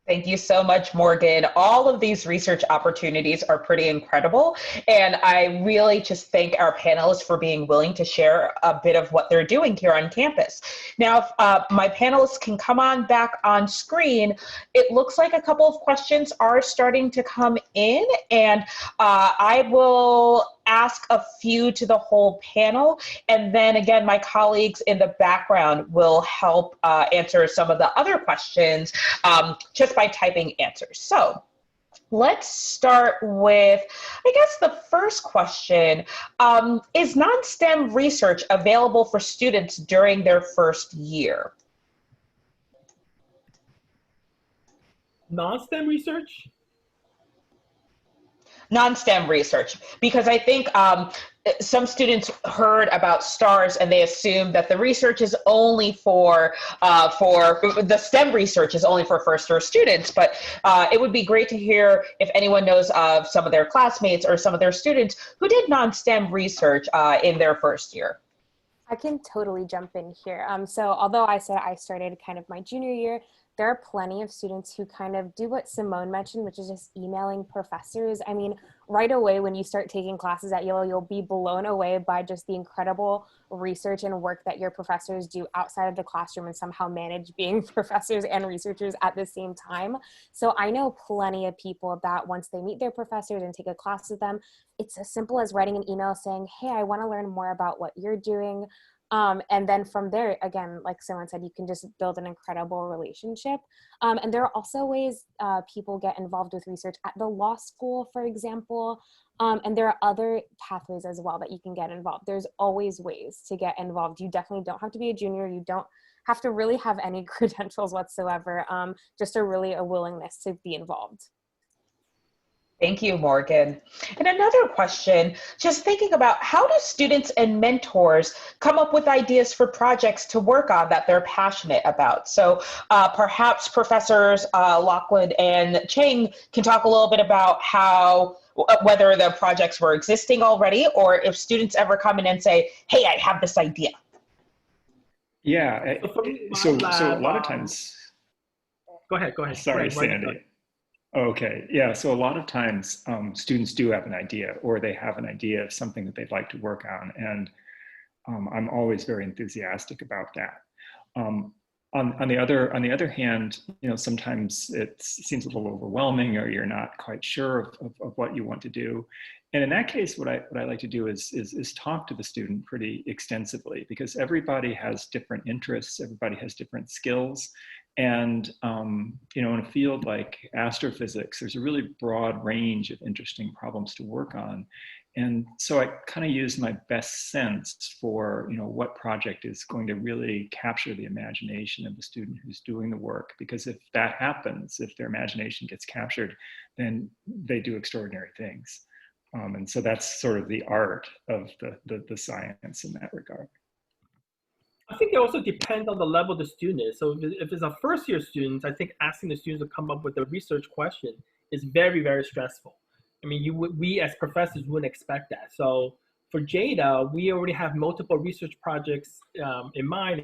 Thank you so much, Morgan. All of these research opportunities are pretty incredible. And I really just thank our panelists for being willing to share a bit of what they're doing here on campus. Now, if my panelists can come on back on screen, it looks like a couple of questions are starting to come in, and I will ask a few to the whole panel. And then again, my colleagues in the background will help answer some of the other questions just by typing answers. So let's start with, I guess, the first question. Is non-STEM research available for students during their first year? Non-STEM research? Non-STEM research, because I think some students heard about STARS and they assumed that the research is only for the STEM research is only for first-year students, but it would be great to hear if anyone knows of some of their classmates or some of their students who did non-STEM research in their first year. I can totally jump in here. So although I said I started kind of my junior year, there are plenty of students who kind of do what Simone mentioned, which is just emailing professors. I mean, right away when you start taking classes at Yale, you'll be blown away by just the incredible research and work that your professors do outside of the classroom and somehow manage being professors and researchers at the same time. So I know plenty of people that once they meet their professors and take a class with them, it's as simple as writing an email saying, hey, I want to learn more about what you're doing. And then from there, again, like someone said, you can just build an incredible relationship. And there are also ways people get involved with research at the law school, for example. And there are other pathways as well that you can get involved. There's always ways to get involved. You definitely don't have to be a junior. You don't have to really have any credentials whatsoever, just a willingness to be involved. Thank you, Morgan. And another question, just thinking about how do students and mentors come up with ideas for projects to work on that they're passionate about? So perhaps Professors Lockwood and Chang can talk a little bit about how, whether the projects were existing already or if students ever come in and say, hey, I have this idea. Yeah, so a lot of times. Go ahead. Sorry, Sandy. Okay, yeah, so a lot of times students do have an idea, or they have an idea of something that they'd like to work on, and I'm always very enthusiastic about that. On the other hand, you know, sometimes it seems a little overwhelming, or you're not quite sure of what you want to do. And in that case, what I like to do is talk to the student pretty extensively, because everybody has different interests, everybody has different skills. And, you know, in a field like astrophysics, there's a really broad range of interesting problems to work on. And so I kind of use my best sense for, you know, what project is going to really capture the imagination of the student who's doing the work. Because if that happens, if their imagination gets captured, then they do extraordinary things. And so that's sort of the art of the science in that regard. I think it also depends on the level of the student is. So if it's a first year student, I think asking the students to come up with a research question is very, very stressful. I mean, we as professors wouldn't expect that. So for Jada, we already have multiple research projects in mind,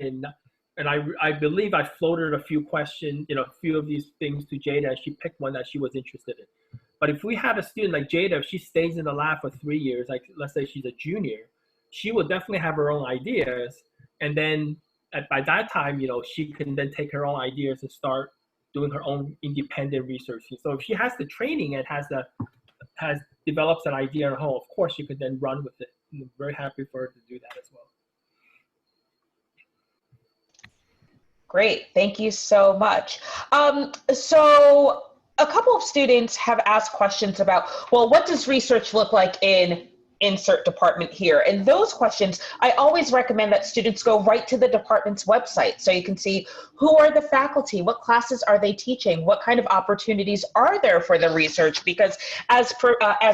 and I believe I floated a few questions, you know, a few of these things to Jada, and she picked one that she was interested in. But if we have a student like Jada, if she stays in the lab for 3 years, like let's say she's a junior, she will definitely have her own ideas. And then by that time, you know, she can then take her own ideas and start doing her own independent research. So if she has the training and develops an idea at home, of course she could then run with it. I'm very happy for her to do that as well. Great, thank you so much. So a couple of students have asked questions about, well, what does research look like in insert department here? And those questions, I always recommend that students go right to the department's website so you can see who are the faculty, what classes are they teaching, what kind of opportunities are there for the research, because as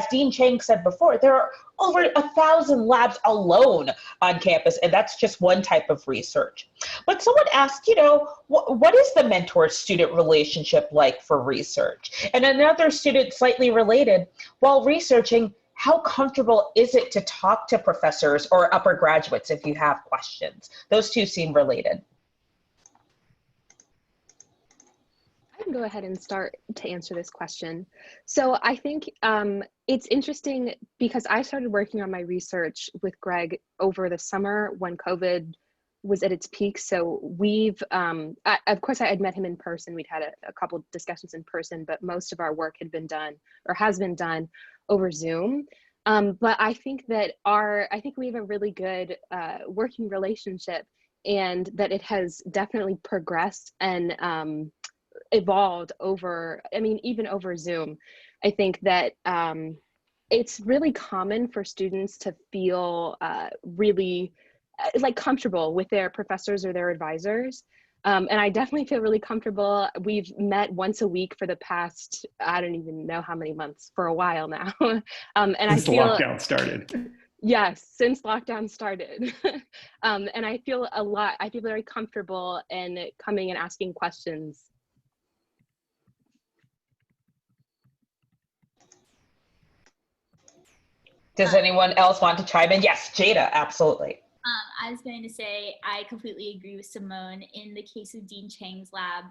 Dean Chang said before, there are over 1,000 labs alone on campus, and that's just one type of research. But someone asked, you know, what is the mentor-student relationship like for research? And another student, slightly related, while researching, how comfortable is it to talk to professors or upper graduates if you have questions? Those two seem related. I can go ahead and start to answer this question. So I think it's interesting because I started working on my research with Greg over the summer when COVID was at its peak. So we've, of course I had met him in person. We'd had a couple discussions in person, but most of our work had been done or has been done over Zoom. But I think that I think we have a really good working relationship, and that it has definitely progressed and evolved over, I mean, even over Zoom. I think that it's really common for students to feel really like comfortable with their professors or their advisors. And I definitely feel really comfortable. We've met once a week for the past, I don't even know how many months, for a while now. And since the lockdown started. Yes, since lockdown started. And I feel very comfortable in coming and asking questions. Does anyone else want to chime in? Yes, Jada, absolutely. I was going to say, I completely agree with Simone. In the case of Dean Chang's lab,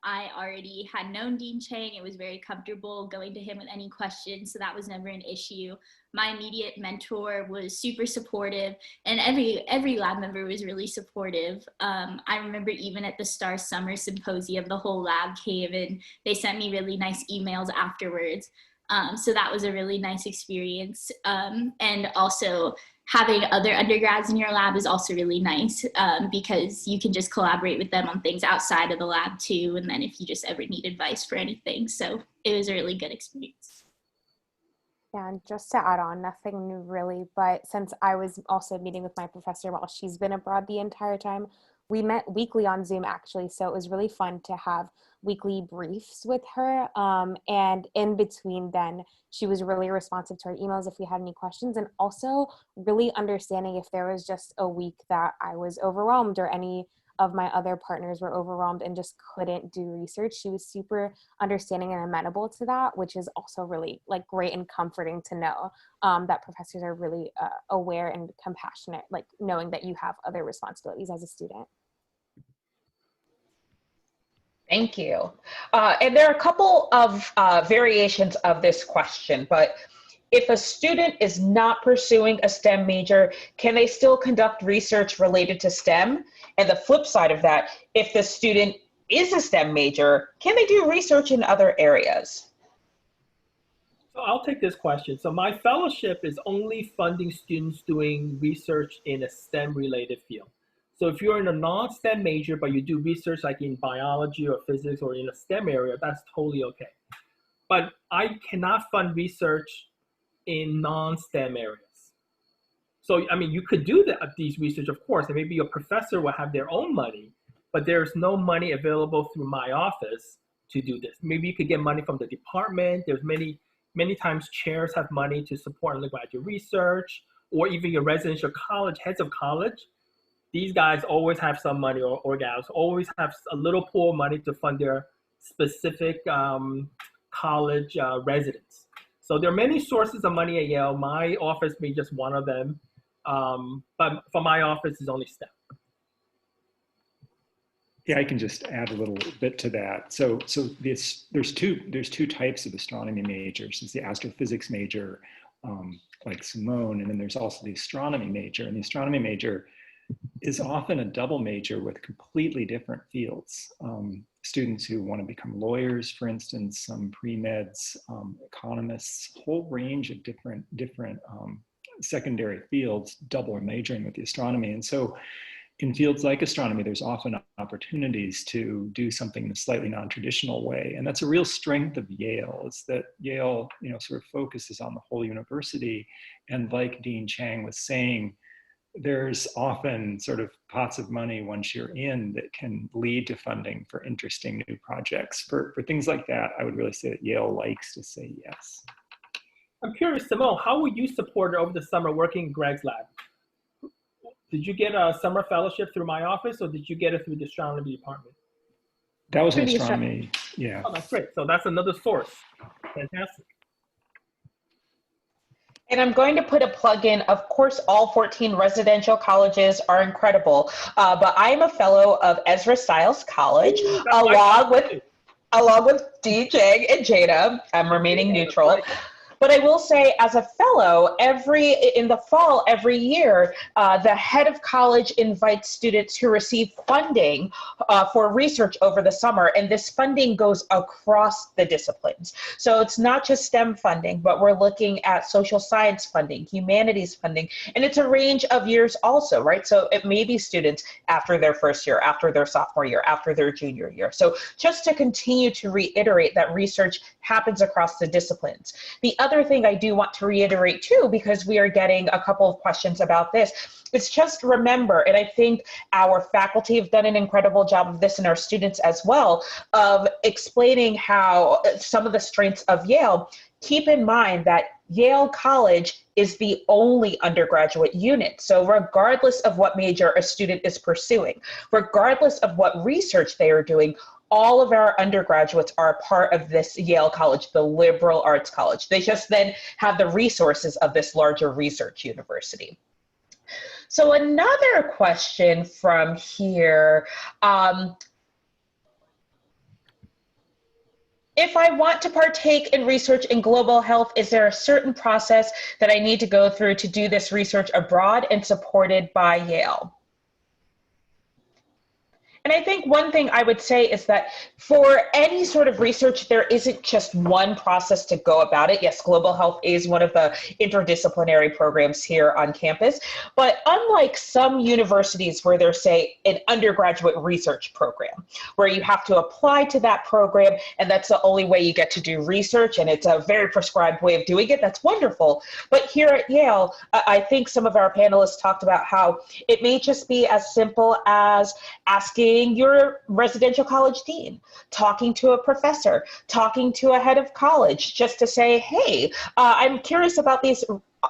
I already had known Dean Chang. It was very comfortable going to him with any questions, so that was never an issue. My immediate mentor was super supportive, and every lab member was really supportive. I remember even at the STAR Summer Symposium, the whole lab came and they sent me really nice emails afterwards. So that was a really nice experience. And also, having other undergrads in your lab is also really nice because you can just collaborate with them on things outside of the lab too. And then if you just ever need advice for anything. So it was a really good experience. Yeah, and just to add on, nothing new really, but since I was also meeting with my professor while she's been abroad the entire time, we met weekly on Zoom actually. So it was really fun to have weekly briefs with her. And in between then, she was really responsive to our emails if we had any questions, and also really understanding if there was just a week that I was overwhelmed or any of my other partners were overwhelmed and just couldn't do research. She was super understanding and amenable to that, which is also really like great and comforting to know that professors are really aware and compassionate, like knowing that you have other responsibilities as a student. Thank you. And there are a couple of variations of this question, but if a student is not pursuing a STEM major, can they still conduct research related to STEM? And the flip side of that, if the student is a STEM major, can they do research in other areas? So I'll take this question. So my fellowship is only funding students doing research in a STEM related field. So if you're in a non-STEM major, but you do research like in biology or physics or in a STEM area, that's totally okay. But I cannot fund research in non-STEM areas. So, I mean, you could do these research, of course, and maybe your professor will have their own money, but there's no money available through my office to do this. Maybe you could get money from the department. There's many times chairs have money to support undergraduate research, or even your residential college, heads of college. These guys always have some money, or gals always have a little pool of money to fund their specific college residents. So there are many sources of money at Yale. My office may just one of them, but for my office is only STEM. Yeah, I can just add a little bit to that. So there's two types of astronomy majors. There's the astrophysics major, like Simone, and then there's also the astronomy major. And the astronomy major is often a double major with completely different fields. Students who want to become lawyers, for instance, some pre-meds, economists, whole range of different secondary fields, double or majoring with the astronomy. And so in fields like astronomy, there's often opportunities to do something in a slightly non-traditional way. And that's a real strength of Yale, is that Yale, sort of focuses on the whole university. And like Dean Chang was saying, there's often sort of pots of money once you're in that can lead to funding for interesting new projects. For things like that, I would really say that Yale likes to say yes. I'm curious, Simone, how were you supported over the summer working in Greg's lab? Did you get a summer fellowship through my office, or did you get it through the astronomy department? That was in astronomy, yeah. Oh, that's great. So that's another source. Fantastic. And I'm going to put a plug in. Of course, all 14 residential colleges are incredible, but I'm a fellow of Ezra Stiles College, along with Dean Chang and Jada. I'm remaining neutral. But I will say, as a fellow, in the fall every year, the head of college invites students who receive funding for research over the summer, and this funding goes across the disciplines. So it's not just STEM funding, but we're looking at social science funding, humanities funding, and it's a range of years also, right? So it may be students after their first year, after their sophomore year, after their junior year. So just to continue to reiterate that research happens across the disciplines. The other thing I do want to reiterate too, because we are getting a couple of questions about this, is just remember, and I think our faculty have done an incredible job of this and our students as well, of explaining how some of the strengths of Yale. Keep in mind that Yale College is the only undergraduate unit. So regardless of what major a student is pursuing, regardless of what research they are doing, all of our undergraduates are a part of this Yale College, the liberal arts college. They just then have the resources of this larger research university. So another question from here, if I want to partake in research in global health, is there a certain process that I need to go through to do this research abroad and supported by Yale? And I think one thing I would say is that for any sort of research, there isn't just one process to go about it. Yes, global health is one of the interdisciplinary programs here on campus, but unlike some universities where there's, say, an undergraduate research program, where you have to apply to that program, and that's the only way you get to do research, and it's a very prescribed way of doing it, that's wonderful. But here at Yale, I think some of our panelists talked about how it may just be as simple as asking your residential college dean, talking to a professor, talking to a head of college, just to say, hey, I'm curious about these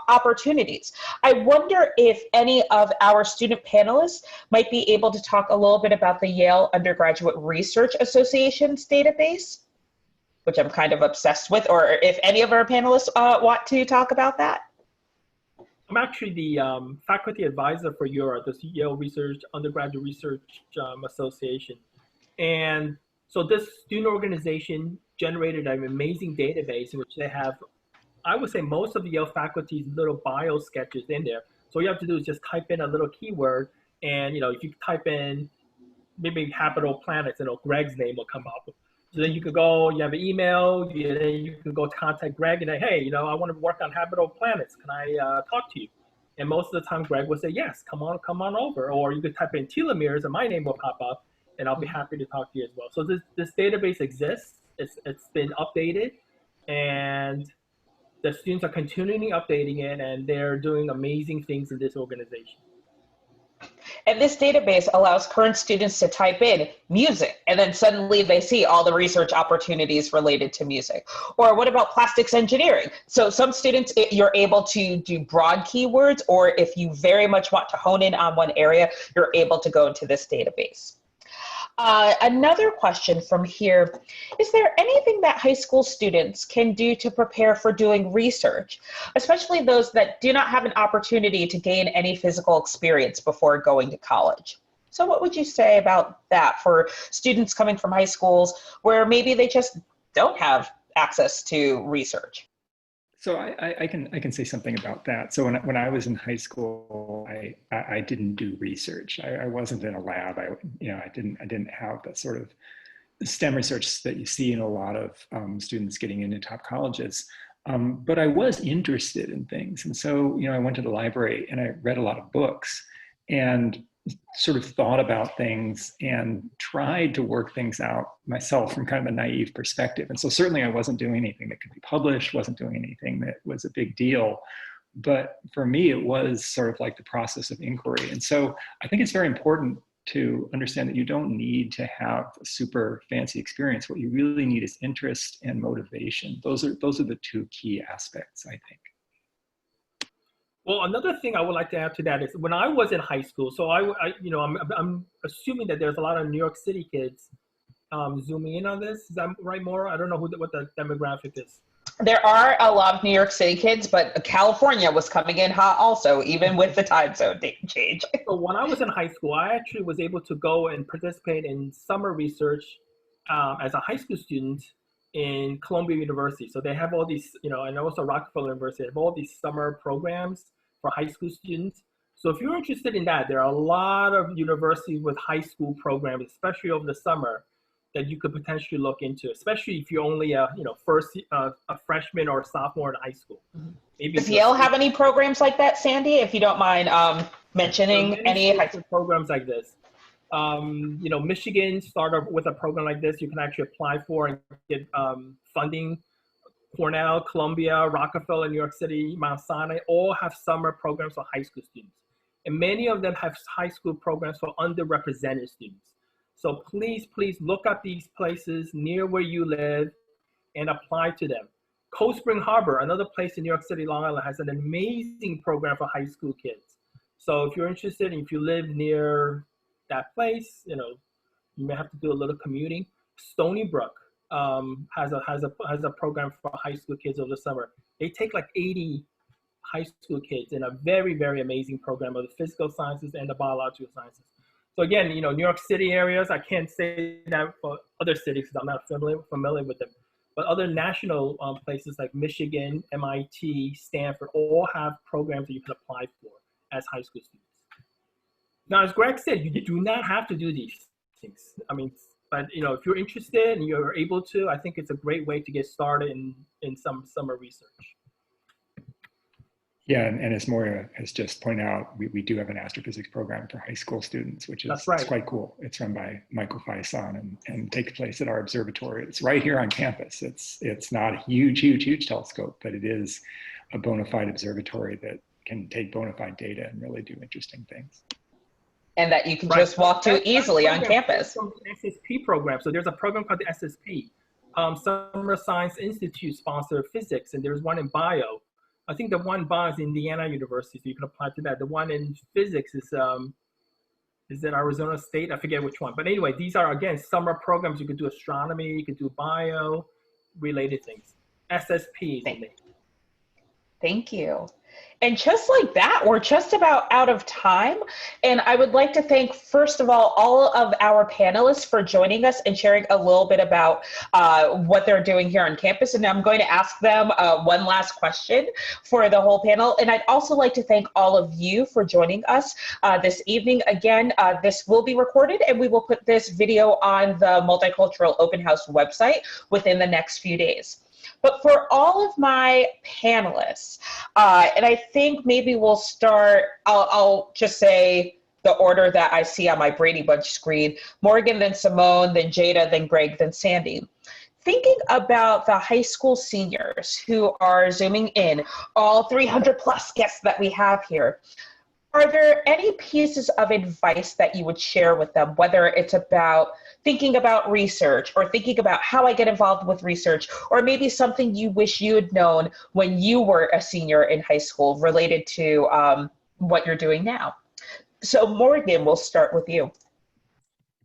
opportunities. I wonder if any of our student panelists might be able to talk a little bit about the Yale Undergraduate Research Association's database, which I'm kind of obsessed with, or if any of our panelists want to talk about that. I'm actually the faculty advisor for YURA, the Yale Undergraduate Research Association. And so this student organization generated an amazing database in which they have, I would say, most of the Yale faculty's little bio sketches in there. So all you have to do is just type in a little keyword, and if you type in maybe habitable planets, Greg's name will come up. So then you could go, you have an email, then you can go contact Greg and say, hey, I want to work on habitable planets. Can I talk to you? And most of the time, Greg will say, yes, come on over. Or you could type in telomeres and my name will pop up, and I'll be happy to talk to you as well. So this database exists. It's been updated, and the students are continually updating it, and they're doing amazing things in this organization. And this database allows current students to type in music, and then suddenly they see all the research opportunities related to music. Or what about plastics engineering? So some students, you're able to do broad keywords, or if you very much want to hone in on one area, you're able to go into this database. Another question from here, is there anything that high school students can do to prepare for doing research, especially those that do not have an opportunity to gain any physical experience before going to college? So what would you say about that for students coming from high schools where maybe they just don't have access to research? So I can say something about that. So when I was in high school, I didn't do research. I wasn't in a lab. I didn't have that sort of STEM research that you see in a lot of students getting into top colleges. But I was interested in things. And so, I went to the library and I read a lot of books and sort of thought about things and tried to work things out myself from kind of a naive perspective. And so certainly I wasn't doing anything that could be published, wasn't doing anything that was a big deal. But for me, it was sort of like the process of inquiry. And so I think it's very important to understand that you don't need to have a super fancy experience. What you really need is interest and motivation. Those are the two key aspects, I think. Well, another thing I would like to add to that is when I was in high school, so I'm assuming that there's a lot of New York City kids zooming in on this. Is that right, Maura? I don't know what the demographic is. There are a lot of New York City kids, but California was coming in hot also, even with the time zone change. So when I was in high school, I actually was able to go and participate in summer research as a high school student in Columbia University. So they have all these, and also Rockefeller University, they have all these summer programs for high school students. So if you're interested in that, there are a lot of universities with high school programs, especially over the summer, that you could potentially look into, especially if you're only a freshman or a sophomore in high school. Maybe Does Yale have any programs like that, Sandy? If you don't mind mentioning any high school programs like this. Michigan started with a program like this. You can actually apply for and get funding. Cornell, Columbia, Rockefeller, New York City, Mount Sinai, all have summer programs for high school students. And many of them have high school programs for underrepresented students. So please look up these places near where you live and apply to them. Cold Spring Harbor, another place in New York City, Long Island, has an amazing program for high school kids. So if you're interested, and if you live near that place, you may have to do a little commuting. Stony Brook has a program for high school kids over the summer. They take like 80 high school kids in a very, very amazing program of the physical sciences and the biological sciences. So again, New York City areas, I can't say that for other cities because I'm not familiar with them. But other national places like Michigan, MIT, Stanford, all have programs that you can apply for as high school students. Now, as Greg said, you do not have to do these things. But if you're interested and you're able to, I think it's a great way to get started in some summer research. Yeah, and as Maura has just pointed out, we do have an astrophysics program for high school students, which is It's quite cool. It's run by Michael Faison and takes place at our observatory. It's right here on campus. It's not a huge telescope, but it is a bona fide observatory that can take bona fide data and really do interesting things. And that you can just walk to easily on campus. From the SSP program. So there's a program called the SSP. Summer Science Institute sponsored physics, and there's one in bio. I think the one bio is Indiana University, so you can apply to that. The one in physics is in Arizona State. I forget which one. But anyway, these are, again, summer programs. You could do astronomy, you could do bio, related things. SSP. Thank you. And just like that, we're just about out of time. And I would like to thank, first of all of our panelists for joining us and sharing a little bit about what they're doing here on campus. And I'm going to ask them one last question for the whole panel. And I'd also like to thank all of you for joining us this evening. Again, this will be recorded and we will put this video on the Multicultural Open House website within the next few days. But for all of my panelists, and I think maybe we'll start, I'll just say the order that I see on my Brady Bunch screen: Morgan, then Simone, then Jada, then Greg, then Sandy. Thinking about the high school seniors who are zooming in, all 300 plus guests that we have here, are there any pieces of advice that you would share with them, whether it's about thinking about research or thinking about how I get involved with research, or maybe something you wish you had known when you were a senior in high school related to what you're doing now? So Morgan, we'll start with you.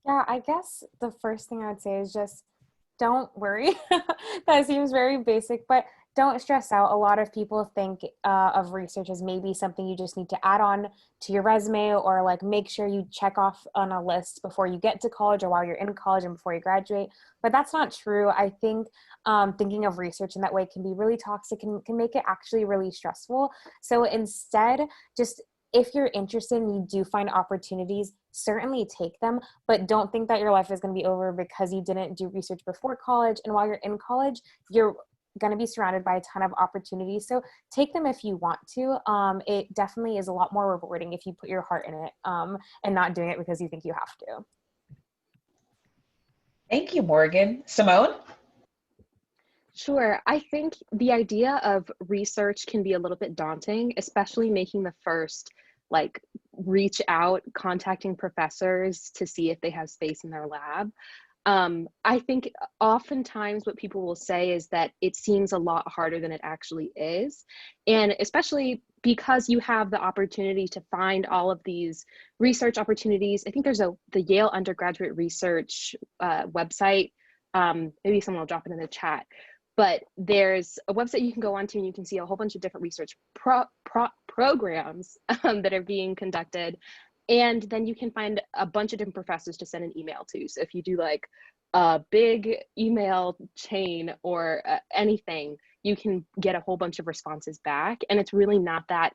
Yeah, I guess the first thing I would say is just don't worry. That seems very basic, but don't stress out. A lot of people think of research as maybe something you just need to add on to your resume, or like make sure you check off on a list before you get to college or while you're in college and before you graduate. But that's not true. I think thinking of research in that way can be really toxic and can make it actually really stressful. So instead, just if you're interested and you do find opportunities, certainly take them, but don't think that your life is going to be over because you didn't do research before college. And while you're in college, you're going to be surrounded by a ton of opportunities. So take them if you want to. It definitely is a lot more rewarding if you put your heart in it and not doing it because you think you have to. Thank you, Morgan. Simone? Sure. I think the idea of research can be a little bit daunting, especially making the first like reach out, contacting professors to see if they have space in their lab. I think oftentimes what people will say is that it seems a lot harder than it actually is. And especially because you have the opportunity to find all of these research opportunities. I think there's the Yale undergraduate research website. Maybe someone will drop it in the chat. But there's a website you can go onto and you can see a whole bunch of different research programs that are being conducted. And then you can find a bunch of different professors to send an email to. So if you do like a big email chain or anything, you can get a whole bunch of responses back. And it's really not that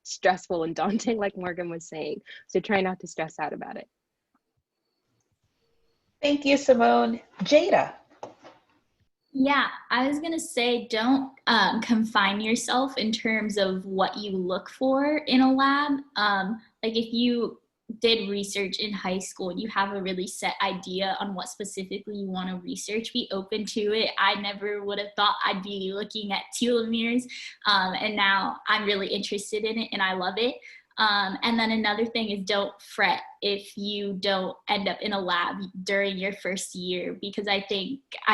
stressful and daunting like Morgan was saying. So try not to stress out about it. Thank you, Simone. Jada? Yeah, I was gonna say, don't confine yourself in terms of what you look for in a lab. Like if you did research in high school and you have a really set idea on what specifically you want to research, be open to it. I never would have thought I'd be looking at telomeres, and now I'm really interested in it and I love it. And then another thing is, don't fret if you don't end up in a lab during your first year, because I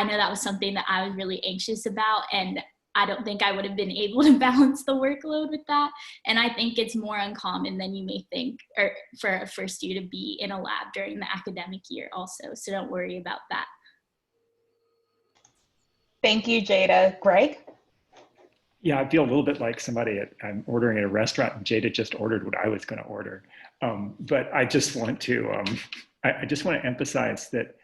know that was something that I was really anxious about, and I don't think I would have been able to balance the workload with that. And I think it's more uncommon than you may think, or for a first year to be in a lab during the academic year also. So don't worry about that. Thank you, Jada. Greg? Yeah, I feel a little bit like somebody I'm ordering at a restaurant and Jada just ordered what I was going to order. But I just want to I just want to emphasize that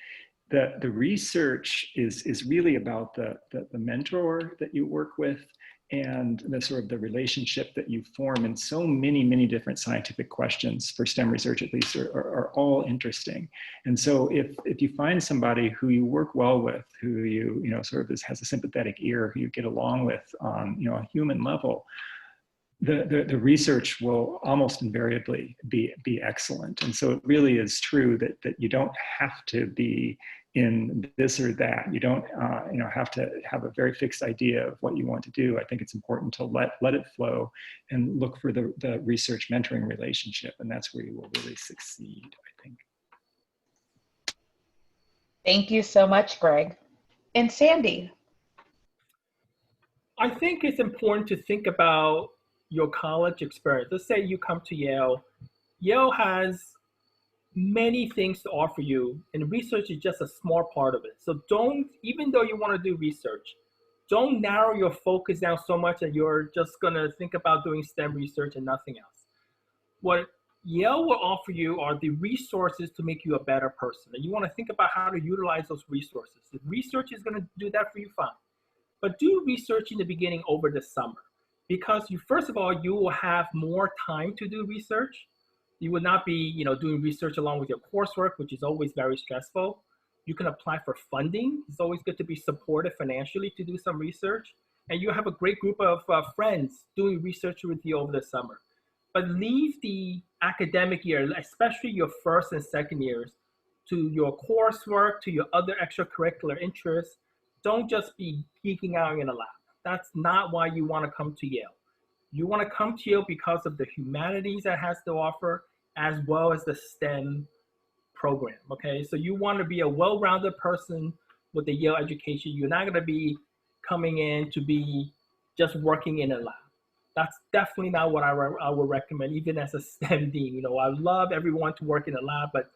the research is really about the mentor that you work with and the sort of the relationship that you form. And so many different scientific questions for STEM research, at least, are all interesting. And so if you find somebody who you work well with, who you sort of has a sympathetic ear, who you get along with on a human level, the research will almost invariably be excellent. And so it really is true that you don't have to be in this or that. You don't have to have a very fixed idea of what you want to do. I think it's important to let it flow and look for the research mentoring relationship, and that's where you will really succeed, I think. Thank you so much, Greg. And Sandy? I think it's important to think about your college experience. Let's say you come to Yale. Yale has many things to offer you, and research is just a small part of it. So even though you want to do research, don't narrow your focus down so much that you're just going to think about doing STEM research and nothing else. What Yale will offer you are the resources to make you a better person. And you want to think about how to utilize those resources. If research is going to do that for you, fine. But do research in the beginning over the summer, because first of all, you will have more time to do research. You will not be, doing research along with your coursework, which is always very stressful. You can apply for funding. It's always good to be supported financially to do some research. And you have a great group of friends doing research with you over the summer. But leave the academic year, especially your first and second years, to your coursework, to your other extracurricular interests. Don't just be geeking out in a lab. That's not why you want to come to Yale. You want to come to Yale because of the humanities that has to offer, as well as the STEM program, okay? So you want to be a well-rounded person with the Yale education. You're not going to be coming in to be just working in a lab. That's definitely not what I would recommend, even as a STEM dean. I love everyone to work in a lab, but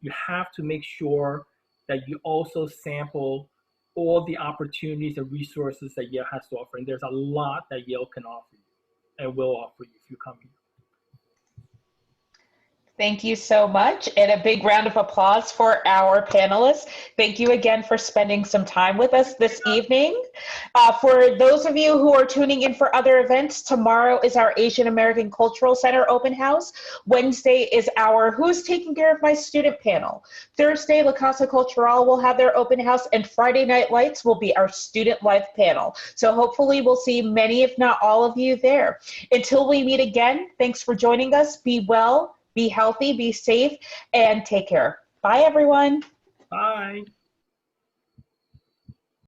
you have to make sure that you also sample all the opportunities and resources that Yale has to offer. And there's a lot that Yale can offer you and will offer you if you come here. Thank you so much, and a big round of applause for our panelists. Thank you again for spending some time with us this evening. For those of you who are tuning in for other events, tomorrow is our Asian American Cultural Center open house. Wednesday is our Who's Taking Care of My Student panel. Thursday, La Casa Cultural will have their open house, and Friday Night Lights will be our Student Life panel. So hopefully we'll see many, if not all of you there. Until we meet again, thanks for joining us. Be well. Be healthy, be safe, and take care. Bye, everyone. Bye.